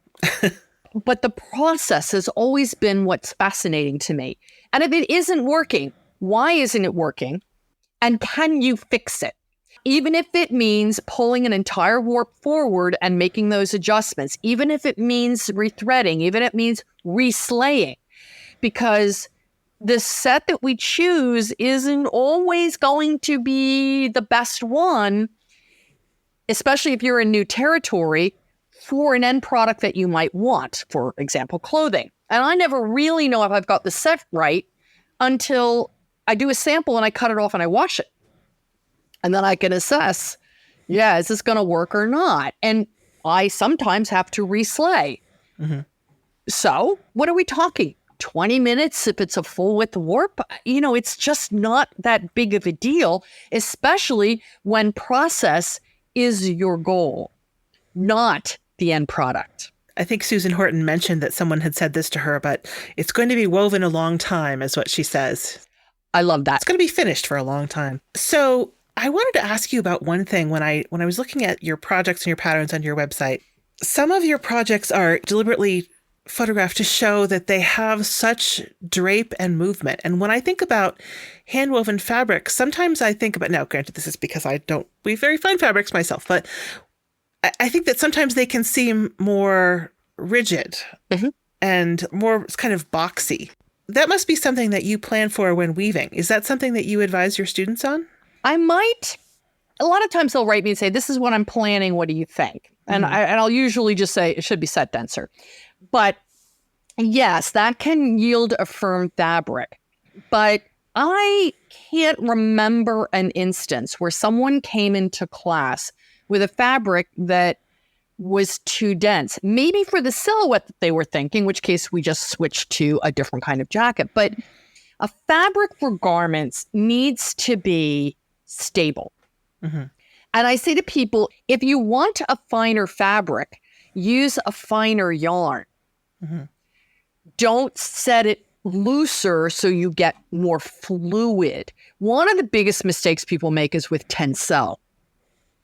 But the process has always been what's fascinating to me. And if it isn't working, why isn't it working? And can you fix it? Even if it means pulling an entire warp forward and making those adjustments, even if it means rethreading, even if it means reslaying, because the set that we choose isn't always going to be the best one, especially if you're in new territory, for an end product that you might want, for example, clothing. And I never really know if I've got the set right until I do a sample and I cut it off and I wash it. And then I can assess, is this going to work or not? And I sometimes have to reslay. Mm-hmm. So what are we talking? 20 minutes if it's a full width warp? You know, it's just not that big of a deal, especially when process is your goal, not the end product. I think Susan Horton mentioned that someone had said this to her, but it's going to be woven a long time, is what she says. I love that. It's going to be finished for a long time. So I wanted to ask you about one thing when I was looking at your projects and your patterns on your website. Some of your projects are deliberately photographed to show that they have such drape and movement. And when I think about handwoven fabric, sometimes I think about, now granted, this is because I don't weave very fine fabrics myself, but I think that sometimes they can seem more rigid and more kind of boxy. That must be something that you plan for when weaving. Is that something that you advise your students on? I might. A lot of times they'll write me and say, this is what I'm planning. What do you think? And I'll usually just say it should be set denser. But yes, that can yield a firm fabric. But I can't remember an instance where someone came into class with a fabric that was too dense. Maybe for the silhouette that they were thinking, in which case we just switched to a different kind of jacket. But a fabric for garments needs to be stable. Mm-hmm. And I say to people, if you want a finer fabric, use a finer yarn. Mm-hmm. Don't set it looser so you get more fluid. One of the biggest mistakes people make is with tencel.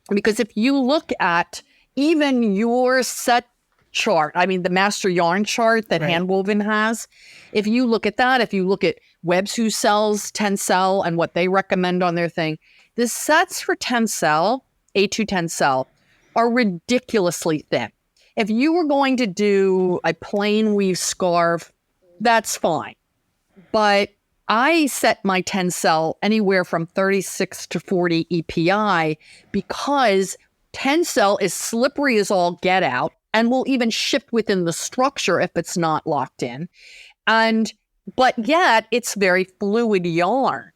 Because if you look at even your set chart, I mean, the master yarn chart that Handwoven has, if you look at that, if you look at Webb's who sells tencel and what they recommend on their thing, the sets for tencel, A2 tencel, are ridiculously thin. If you were going to do a plain weave scarf, that's fine. But I set my tencel anywhere from 36 to 40 EPI because tencel is slippery as all get out and will even shift within the structure if it's not locked in. But yet it's very fluid yarn.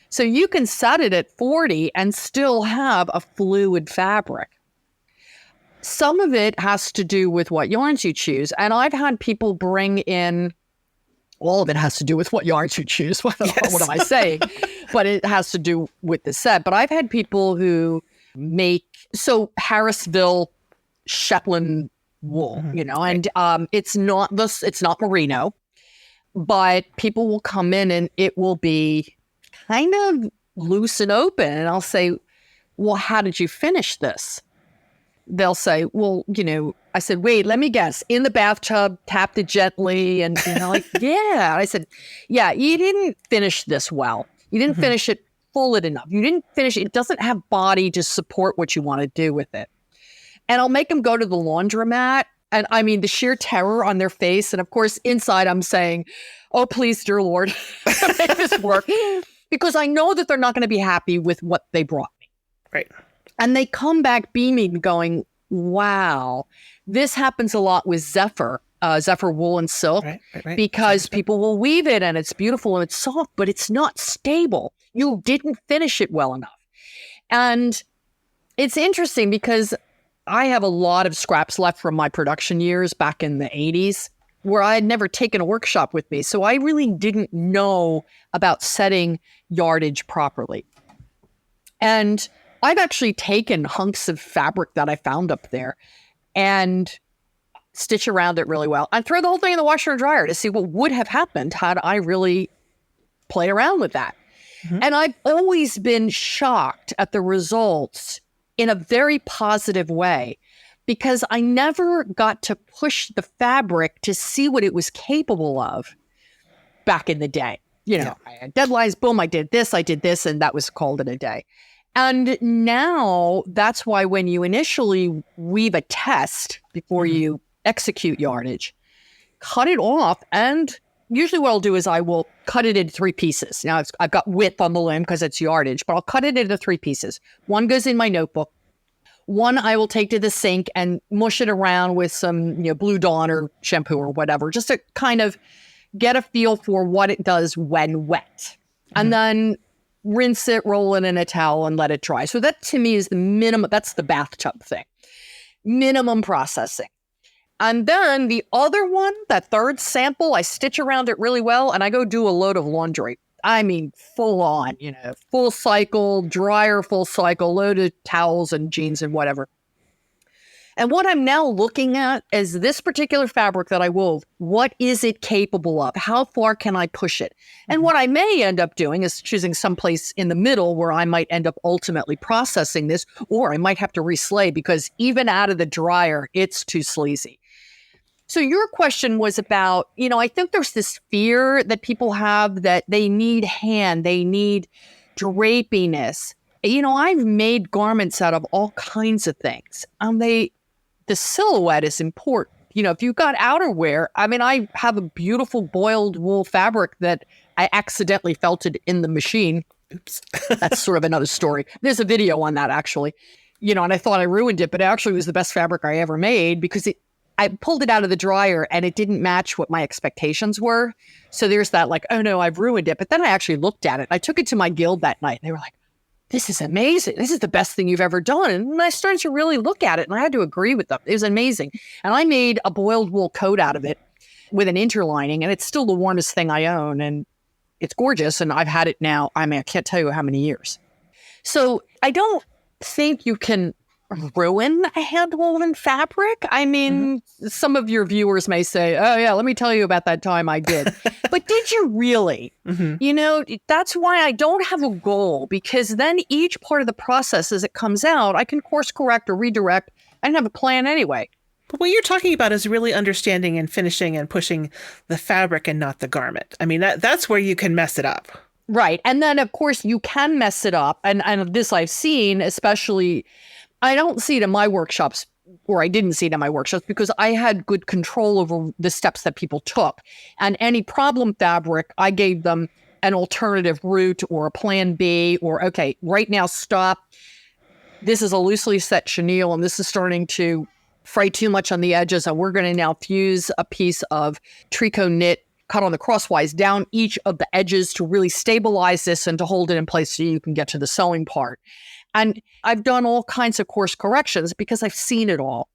So you can set it at 40 and still have a fluid fabric. Some of it has to do with what yarns you choose. And I've had people bring in, all of it has to do with what yarns you choose. What am I saying? But it has to do with the set. But I've had people who make, so Harrisville Shetland wool, you know, and it's not merino, but people will come in and it will be kind of loose and open. And I'll say, well, how did you finish this? They'll say, well, you know, I said, wait, let me guess. In the bathtub, tapped it gently. And, you know, like, yeah. I said, yeah, you didn't finish this well. You didn't finish it full enough. You didn't finish it. It doesn't have body to support what you want to do with it. And I'll make them go to the laundromat. And I mean, the sheer terror on their face. And of course, inside I'm saying, oh, please, dear Lord, make this work. Because I know that they're not going to be happy with what they brought me. Right. And they come back beaming, going, wow, this happens a lot with Zephyr. Zephyr wool and silk Right. because people will weave it and it's beautiful and it's soft, but it's not stable. You didn't finish it well enough. And it's interesting because I have a lot of scraps left from my production years back in the 80s where I had never taken a workshop with me. So I really didn't know about setting yardage properly. And I've actually taken hunks of fabric that I found up there and stitch around it really well and throw the whole thing in the washer and dryer to see what would have happened had I really played around with that. And I've always been shocked at the results in a very positive way because I never got to push the fabric to see what it was capable of back in the day. I had deadlines, boom, I did this, and that was called it a day. And now that's why when you initially weave a test before you execute yardage, cut it off. And usually what I'll do is I will cut it into 3 pieces. Now I've got width on the limb because it's yardage, but I'll cut it into 3 pieces. One goes in my notebook. One I will take to the sink and mush it around with some Blue Dawn or shampoo or whatever, just to kind of get a feel for what it does when wet. And then rinse it, roll it in a towel, and let it dry. So that to me is the minimum. That's the bathtub thing. Minimum processing. And then the other one, that third sample, I stitch around it really well, and I go do a load of laundry. I mean, full on, full cycle, dryer, full cycle, load of towels and jeans and whatever. And what I'm now looking at is this particular fabric that I wove. What is it capable of? How far can I push it? And what I may end up doing is choosing someplace in the middle where I might end up ultimately processing this, or I might have to reslay because even out of the dryer, it's too sleazy. So your question was about, I think there's this fear that people have that they need they need drapiness. I've made garments out of all kinds of things. The silhouette is important. If you've got outerwear, I have a beautiful boiled wool fabric that I accidentally felted in the machine. Oops. That's sort of another story. There's a video on that, actually. And I thought I ruined it, but it actually was the best fabric I ever made because I pulled it out of the dryer and it didn't match what my expectations were. So there's that oh no, I've ruined it. But then I actually looked at it. I took it to my guild that night and they were like, this is amazing. This is the best thing you've ever done. And I started to really look at it and I had to agree with them. It was amazing. And I made a boiled wool coat out of it with an interlining and it's still the warmest thing I own. And it's gorgeous. And I've had it now. I can't tell you how many years. So I don't think you can ruin a hand-woven fabric. Some of your viewers may say, oh yeah, let me tell you about that time I did. But did you really? That's why I don't have a goal because then each part of the process as it comes out, I can course correct or redirect. I didn't have a plan anyway. But what you're talking about is really understanding and finishing and pushing the fabric and not the garment. That's where you can mess it up. Right. And then of course you can mess it up. And this I've seen, especially I don't see it in my workshops, or I didn't see it in my workshops, because I had good control over the steps that people took. And any problem fabric, I gave them an alternative route or a plan B, or, okay, right now, stop. This is a loosely set chenille, and this is starting to fray too much on the edges, and we're going to now fuse a piece of tricot knit cut on the crosswise down each of the edges to really stabilize this and to hold it in place so you can get to the sewing part. And I've done all kinds of course corrections because I've seen it all.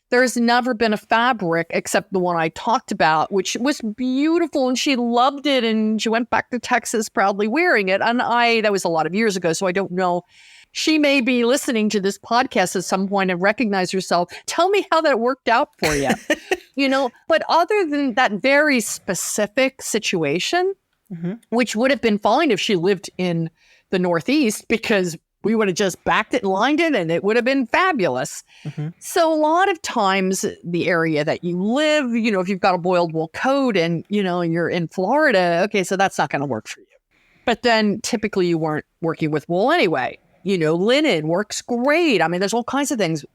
There's never been a fabric except the one I talked about, which was beautiful and she loved it and she went back to Texas proudly wearing it. And that was a lot of years ago, so I don't know. She may be listening to this podcast at some point and recognize herself. Tell me how that worked out for you. But other than that very specific situation, which would have been fine if she lived in the Northeast because we would have just backed it and lined it and it would have been fabulous. So a lot of times the area that you live, if you've got a boiled wool coat and, you're in Florida, okay, so that's not going to work for you. But then typically you weren't working with wool anyway. Linen works great. There's all kinds of things.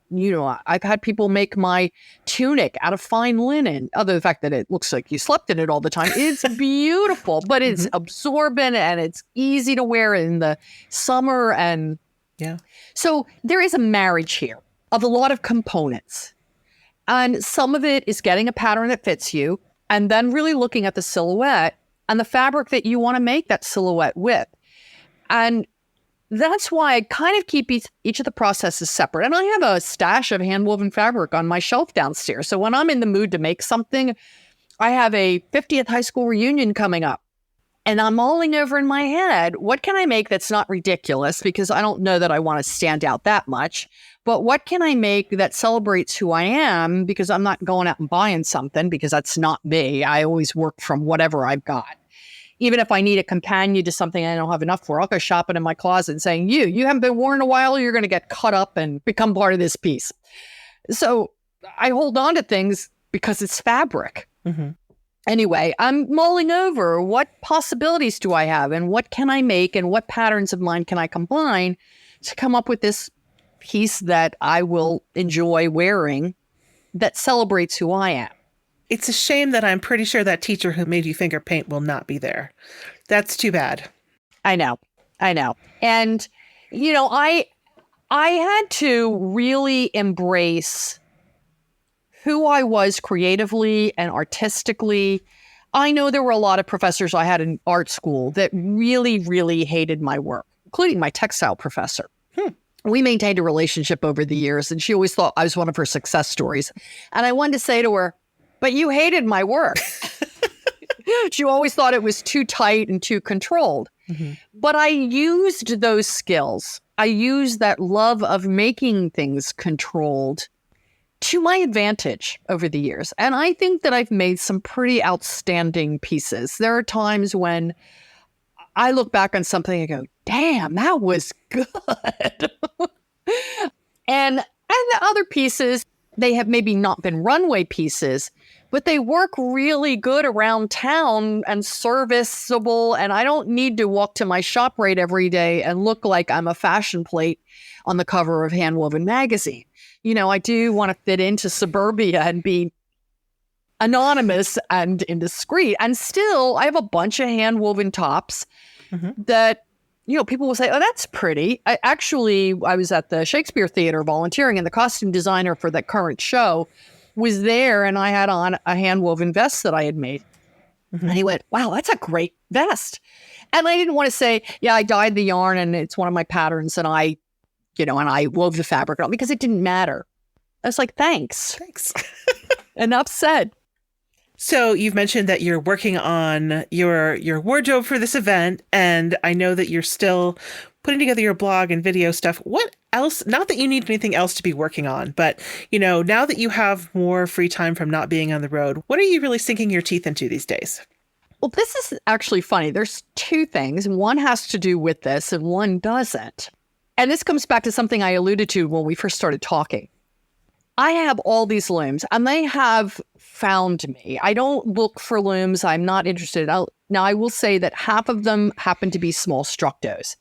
I've had people make my tunic out of fine linen. Other than the fact that it looks like you slept in it all the time. It's beautiful, but it's absorbent and it's easy to wear in the summer. And yeah. So there is a marriage here of a lot of components. And some of it is getting a pattern that fits you and then really looking at the silhouette and the fabric that you want to make that silhouette with. And that's why I kind of keep each of the processes separate. And I have a stash of handwoven fabric on my shelf downstairs. So when I'm in the mood to make something, I have a 50th high school reunion coming up. And I'm mulling over in my head, what can I make that's not ridiculous? Because I don't know that I want to stand out that much. But what can I make that celebrates who I am? Because I'm not going out and buying something, because that's not me. I always work from whatever I've got. Even if I need a companion to something I don't have enough for, I'll go shopping in my closet and saying, you haven't been worn in a while, you're going to get cut up and become part of this piece. So I hold on to things because it's fabric. Mm-hmm. Anyway, I'm mulling over what possibilities do I have and what can I make and what patterns of mine can I combine to come up with this piece that I will enjoy wearing that celebrates who I am. It's a shame that I'm pretty sure that teacher who made you finger paint will not be there. That's too bad. I know. And, I had to really embrace who I was creatively and artistically. I know there were a lot of professors I had in art school that really, really hated my work, including my textile professor. We maintained a relationship over the years, and she always thought I was one of her success stories. And I wanted to say to her, but you hated my work. She always thought it was too tight and too controlled. Mm-hmm. But I used those skills. I used that love of making things controlled to my advantage over the years. And I think that I've made some pretty outstanding pieces. There are times when I look back on something and go, damn, that was good. and the other pieces, they have maybe not been runway pieces, but they work really good around town and serviceable. And I don't need to walk to my shop right every day and look like I'm a fashion plate on the cover of Handwoven magazine. I do want to fit into suburbia and be anonymous and indiscreet. And still, I have a bunch of handwoven tops that, people will say, oh, that's pretty. I was at the Shakespeare Theater volunteering, and the costume designer for the current show was there, and I had on a handwoven vest that I had made. Mm-hmm. And he went, wow, that's a great vest. And I didn't want to say, yeah, I dyed the yarn and it's one of my patterns, and I wove the fabric on, because it didn't matter. I was like, thanks. Enough said. So you've mentioned that you're working on your wardrobe for this event, and I know that you're still putting together your blog and video stuff. What else? Not that you need anything else to be working on, but, now that you have more free time from not being on the road, what are you really sinking your teeth into these days? Well, this is actually funny. There's two things. One has to do with this and one doesn't. And this comes back to something I alluded to when we first started talking. I have all these looms, and they have found me. I don't look for looms. I'm not interested. Now, I will say that half of them happen to be small structos.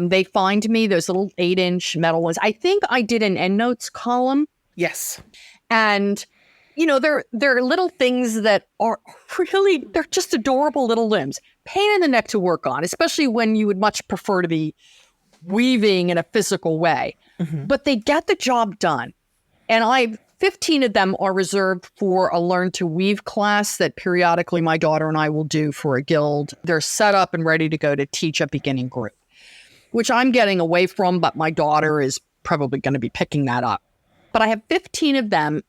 They find me, those little 8-inch metal ones. I think I did an endnotes column. Yes. And, they're little things that are really, they're just adorable little looms. Pain in the neck to work on, especially when you would much prefer to be weaving in a physical way. Mm-hmm. But they get the job done. And 15 of them are reserved for a Learn to Weave class that periodically my daughter and I will do for a guild. They're set up and ready to go to teach a beginning group, which I'm getting away from, but my daughter is probably going to be picking that up. But I have 16 of them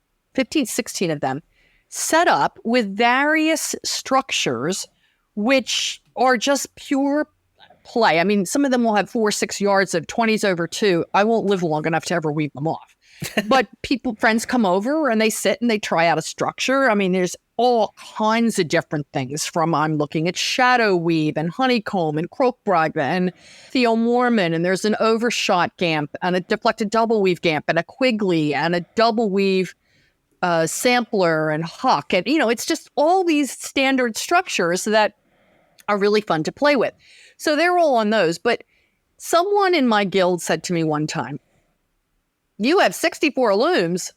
set up with various structures, which are just pure play. I mean, some of them will have 4 or 6 yards of 20s over 2. I won't live long enough to ever weave them off. But friends come over and they sit and they try out a structure. I mean, there's all kinds of different things, from I'm looking at shadow weave and honeycomb and croquebride and theomormon, and there's an overshot gamp and a deflected double weave gamp and a quiggly and a double weave sampler and huck. And, it's just all these standard structures that are really fun to play with. So they're all on those. But someone in my guild said to me one time, you have 64 looms.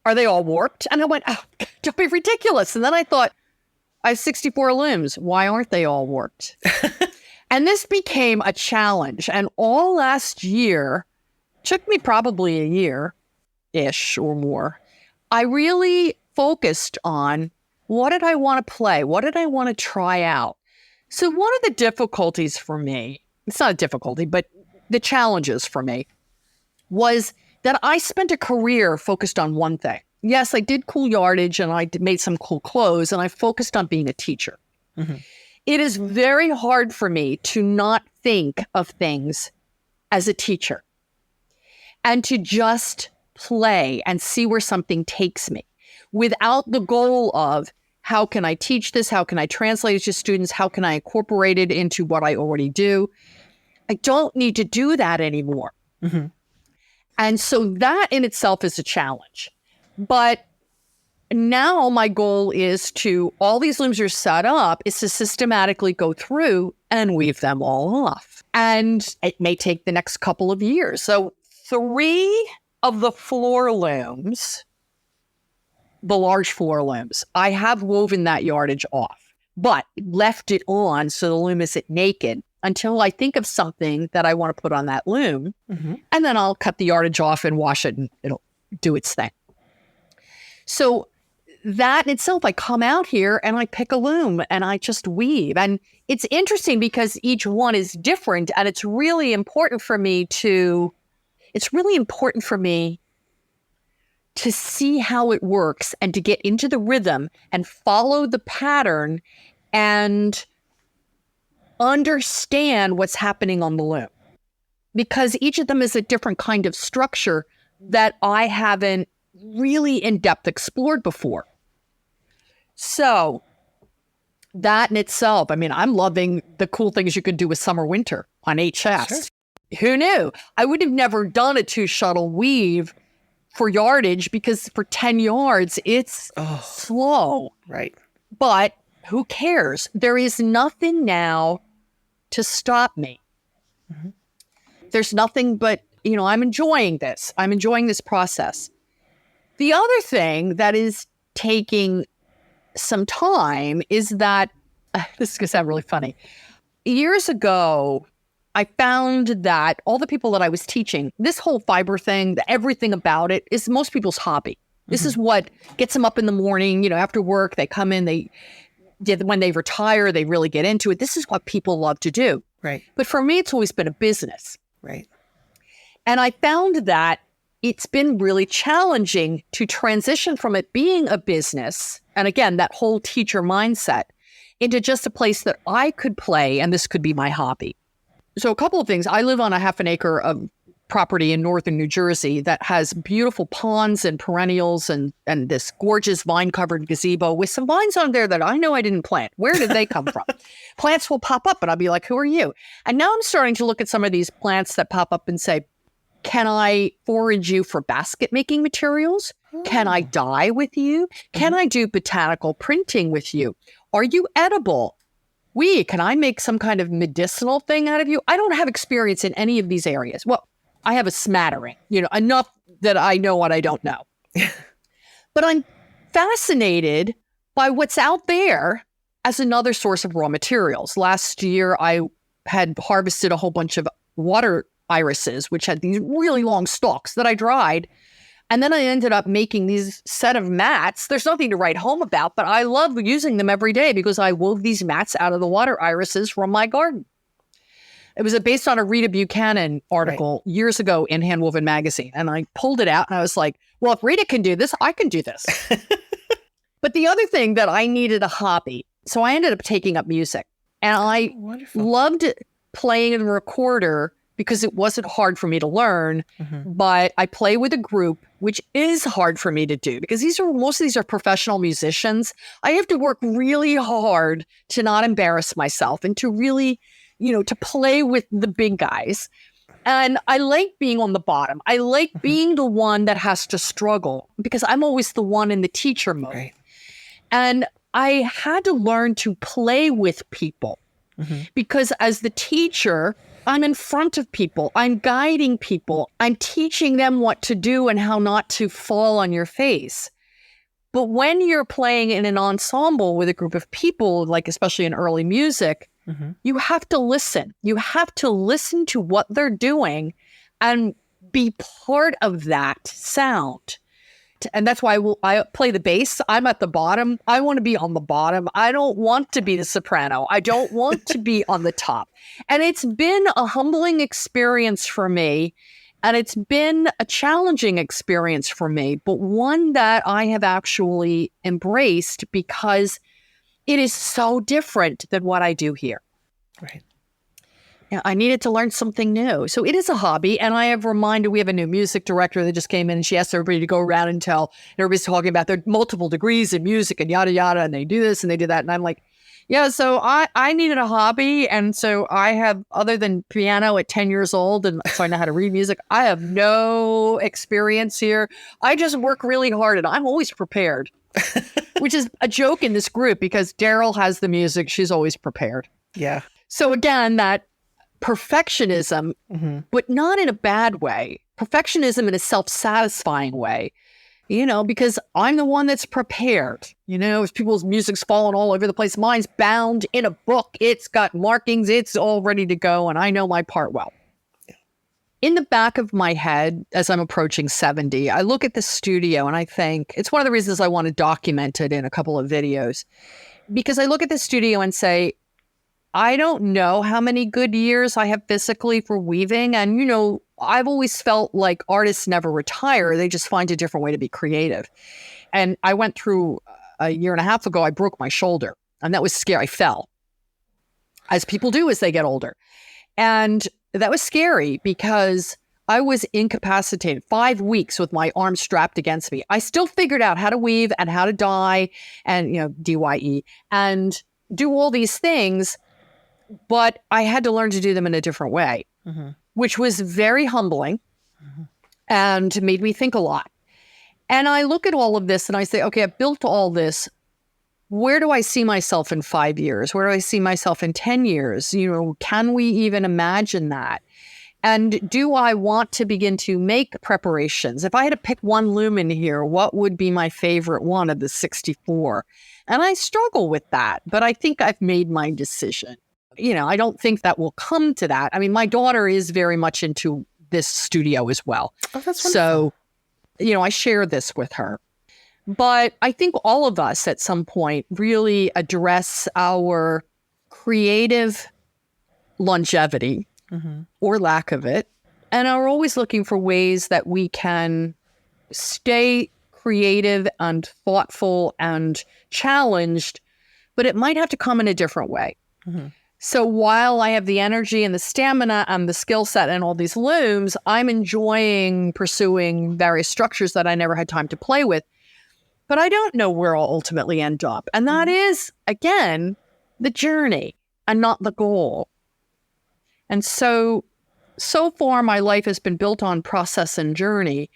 Are they all warped? And I went, oh, don't be ridiculous. And then I thought, I have 64 looms. Why aren't they all warped? And this became a challenge. And all last year, took me probably a year-ish or more, I really focused on what did I want to play? What did I want to try out? So one of the difficulties for me, it's not a difficulty, but the challenges for me was that I spent a career focused on one thing. Yes, I did cool yardage and I made some cool clothes and I focused on being a teacher. Mm-hmm. It is very hard for me to not think of things as a teacher and to just play and see where something takes me without the goal of how can I teach this? How can I translate it to students? How can I incorporate it into what I already do? I don't need to do that anymore. Mm-hmm. And so that in itself is a challenge. But now my goal is to, all these looms are set up, is to systematically go through and weave them all off. And it may take the next couple of years. So 3 of the floor looms, the large floor looms, I have woven that yardage off, but left it on so the loom isn't naked until I think of something that I want to put on that loom. Mm-hmm. And then I'll cut the yardage off and wash it and it'll do its thing. So that in itself, I come out here and I pick a loom and I just weave. And it's interesting because each one is different. And it's really important for me to see how it works and to get into the rhythm and follow the pattern and understand what's happening on the loom. Because each of them is a different kind of structure that I haven't really in-depth explored before. So that in itself, I mean, I'm loving the cool things you can do with summer winter on HS. Sure. Who knew? I would have never done a 2-shuttle weave for yardage because for 10 yards, it's slow. Right. But who cares? There is nothing now to stop me. Mm-hmm. There's nothing but, I'm enjoying this. I'm enjoying this process. The other thing that is taking some time is that, this is going to sound really funny. Years ago, I found that all the people that I was teaching, this whole fiber thing, everything about it is most people's hobby. Mm-hmm. This is what gets them up in the morning, after work, they come in, when they retire, they really get into it. This is what people love to do. Right. But for me, it's always been a business. Right. And I found that it's been really challenging to transition from it being a business, and again, that whole teacher mindset, into just a place that I could play, and this could be my hobby. So a couple of things. I live on a 1/2 acre of property in northern New Jersey that has beautiful ponds and perennials and this gorgeous vine-covered gazebo with some vines on there that I know I didn't plant. Where did they come from? Plants will pop up and I'll be like, who are you? And now I'm starting to look at some of these plants that pop up and say, can I forage you for basket making materials? Can I dye with you? Can I do botanical printing with you? Are you edible? Can I make some kind of medicinal thing out of you? I don't have experience in any of these areas. Well, I have a smattering, enough that I know what I don't know. But I'm fascinated by what's out there as another source of raw materials. Last year, I had harvested a whole bunch of water irises, which had these really long stalks that I dried. And then I ended up making these set of mats. There's nothing to write home about, but I love using them every day because I wove these mats out of the water irises from my garden. It was based on a Rita Buchanan article years ago in Handwoven magazine. And I pulled it out and I was like, well, if Rita can do this, I can do this. But the other thing that I needed a hobby. So I ended up taking up music. And I loved playing in a recorder because it wasn't hard for me to learn. Mm-hmm. But I play with a group, which is hard for me to do because most of these are professional musicians. I have to work really hard to not embarrass myself and to really, to play with the big guys. And I like being on the bottom. I like being the one that has to struggle because I'm always the one in the teacher mode. Right. And I had to learn to play with people because as the teacher, I'm in front of people. I'm guiding people. I'm teaching them what to do and how not to fall on your face. But when you're playing in an ensemble with a group of people, like especially in early music, you have to listen. You have to listen to what they're doing and be part of that sound. that. And that's why I play the bass. I'm at the bottom. I want to be on the bottom. I don't want to be the soprano. I don't want to be on the top. And it's been a humbling experience for me. And it's been a challenging experience for me, but one that I have actually embraced because it is so different than what I do here. Right. Yeah, I needed to learn something new. So it is a hobby. And I have reminded, we have a new music director that just came in and she asked everybody to go around and tell, everybody's talking about their multiple degrees in music and yada, yada. And they do this and they do that. And I'm like, yeah, so I needed a hobby. And so I have, other than piano at 10 years old, and so I know how to read music, I have no experience here. I just work really hard and I'm always prepared, which is a joke in this group because Daryl has the music. She's always prepared. Yeah. So again, that perfectionism, but not in a bad way. Perfectionism in a self-satisfying way, because I'm the one that's prepared. If people's music's falling all over the place, mine's bound in a book. It's got markings. It's all ready to go. And I know my part well. Yeah. In the back of my head, as I'm approaching 70, I look at the studio and I think it's one of the reasons I want to document it in a couple of videos, because I look at the studio and say, I don't know how many good years I have physically for weaving. And, I've always felt like artists never retire. They just find a different way to be creative. And I went through a year and a half ago, I broke my shoulder and that was scary. I fell, as people do as they get older. And that was scary because I was incapacitated 5 weeks with my arm strapped against me. I still figured out how to weave and how to dye and, DYE and do all these things. But I had to learn to do them in a different way, which was very humbling and made me think a lot. And I look at all of this and I say, okay, I've built all this. Where do I see myself in 5 years? Where do I see myself in 10 years? Can we even imagine that? And do I want to begin to make preparations? If I had to pick one lumen here, what would be my favorite one of the 64? And I struggle with that, but I think I've made my decision. I don't think that will come to that. I mean, my daughter is very much into this studio as well. Oh, that's wonderful. So, I share this with her. But I think all of us at some point really address our creative longevity or lack of it, and are always looking for ways that we can stay creative and thoughtful and challenged, but it might have to come in a different way. So while I have the energy and the stamina and the skill set and all these looms, I'm enjoying pursuing various structures that I never had time to play with. But I don't know where I'll ultimately end up. And that is, again, the journey and not the goal. And so far, my life has been built on process and journey.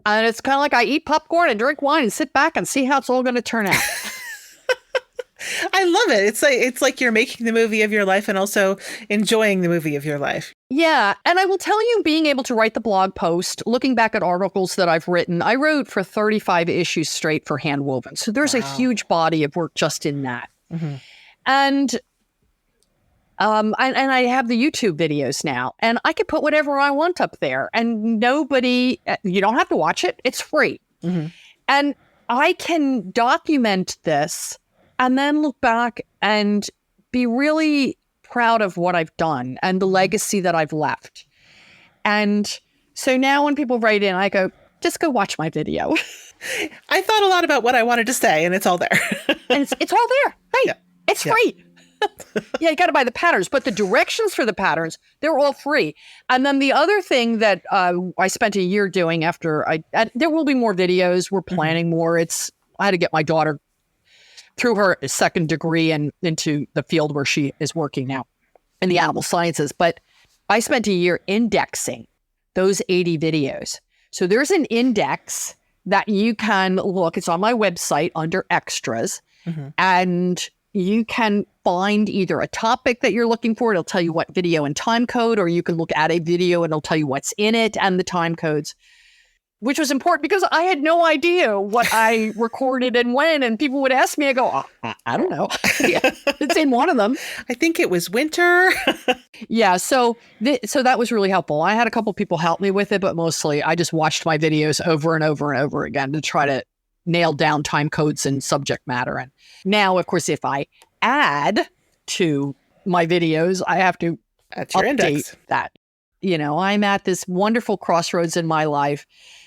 And it's kind of like I eat popcorn and drink wine and sit back and see how it's all going to turn out. I love it. It's like you're making the movie of your life and also enjoying the movie of your life. Yeah. And I will tell you, being able to write the blog post, looking back at articles that I've written, I wrote for 35 issues straight for handwoven. So there's a huge body of work just in that. And I have the YouTube videos now, and I can put whatever I want up there, and you don't have to watch it. It's free. And I can document this and then look back and be really proud of what I've done and the legacy that I've left. And so now when people write in, I go, just go watch my video. I thought a lot about what I wanted to say, and it's all there. And it's all there. Right. Yeah. It's free. Yeah, you got to buy the patterns, but the directions for the patterns, they're all free. And then the other thing that I spent a year doing after there will be more videos. We're planning more. I had to get my daughter through her second degree and into the field where she is working now in the animal sciences. But I spent a year indexing those 80 videos. So there's an index that you can look. It's on my website under extras. And you can find either a topic that you're looking for. It'll tell you what video and time code, or you can look at a video and it'll tell you what's in it and the time codes. which was important because I had no idea what I recorded and when. And people would ask me, I go, I don't know. It's in one of them. I think it was winter. Yeah. So that was really helpful. I had a couple people help me with it, but mostly I just watched my videos over and over and over again to try to nail down time codes and subject matter. And now, of course, if I add to my videos, I have to update that. I'm at this wonderful crossroads in my life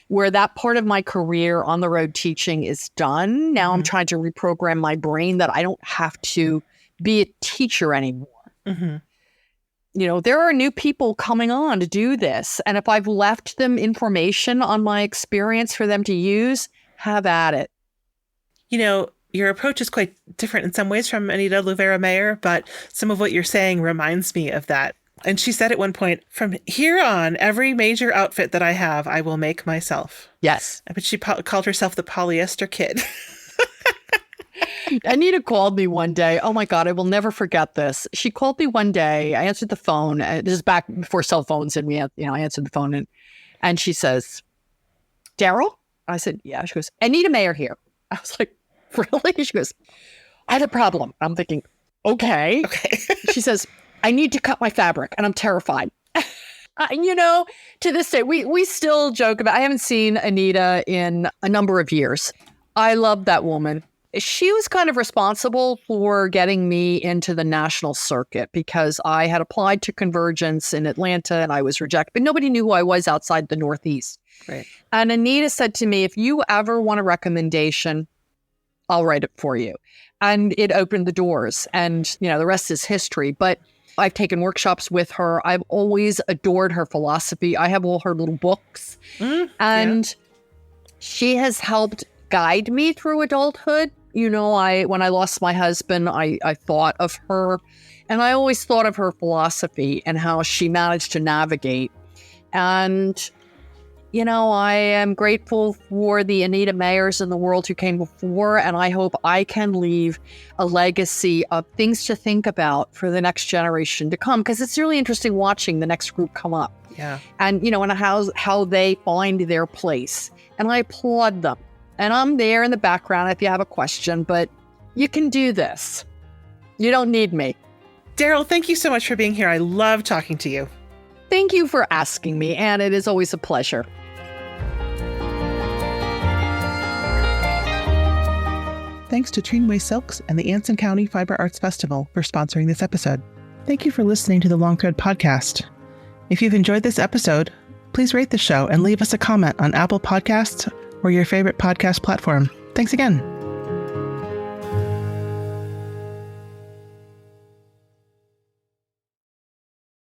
where that part of my career on the road teaching is done. Now I'm trying to reprogram my brain that I don't have to be a teacher anymore. There are new people coming on to do this. And if I've left them information on my experience for them to use, have at it. Your approach is quite different in some ways from Anita Louvera Mayer, but some of what you're saying reminds me of that. And she said at one point, from here on, every major outfit that I have, I will make myself. Yes. But she called herself the polyester kid. Anita called me one day. Oh my God, I will never forget this. She called me one day. I answered the phone. This is back before cell phones. And I answered the phone and she says, Daryl? I said, yeah. She goes, Anita Mayer here. I was like, really? She goes, I had a problem. I'm thinking, okay. She says, I need to cut my fabric and I'm terrified. To this day, we still joke about, I haven't seen Anita in a number of years. I love that woman. She was kind of responsible for getting me into the national circuit because I had applied to Convergence in Atlanta and I was rejected, but nobody knew who I was outside the Northeast. Right. And Anita said to me, if you ever want a recommendation, I'll write it for you. And it opened the doors and, the rest is history. But I've taken workshops with her. I've always adored her philosophy. I have all her little books. And she has helped guide me through adulthood. When I lost my husband, I thought of her. And I always thought of her philosophy and how she managed to navigate. And I am grateful for the Anita Mayers in the world who came before, and I hope I can leave a legacy of things to think about for the next generation to come, because it's really interesting watching the next group come up. Yeah. And, and how they find their place. And I applaud them. And I'm there in the background if you have a question, but you can do this. You don't need me. Daryl, thank you so much for being here. I love talking to you. Thank you for asking me, and it is always a pleasure. Thanks to Trinway Silks and the Anson County Fiber Arts Festival for sponsoring this episode. Thank you for listening to the Long Thread Podcast. If you've enjoyed this episode, please rate the show and leave us a comment on Apple Podcasts or your favorite podcast platform. Thanks again.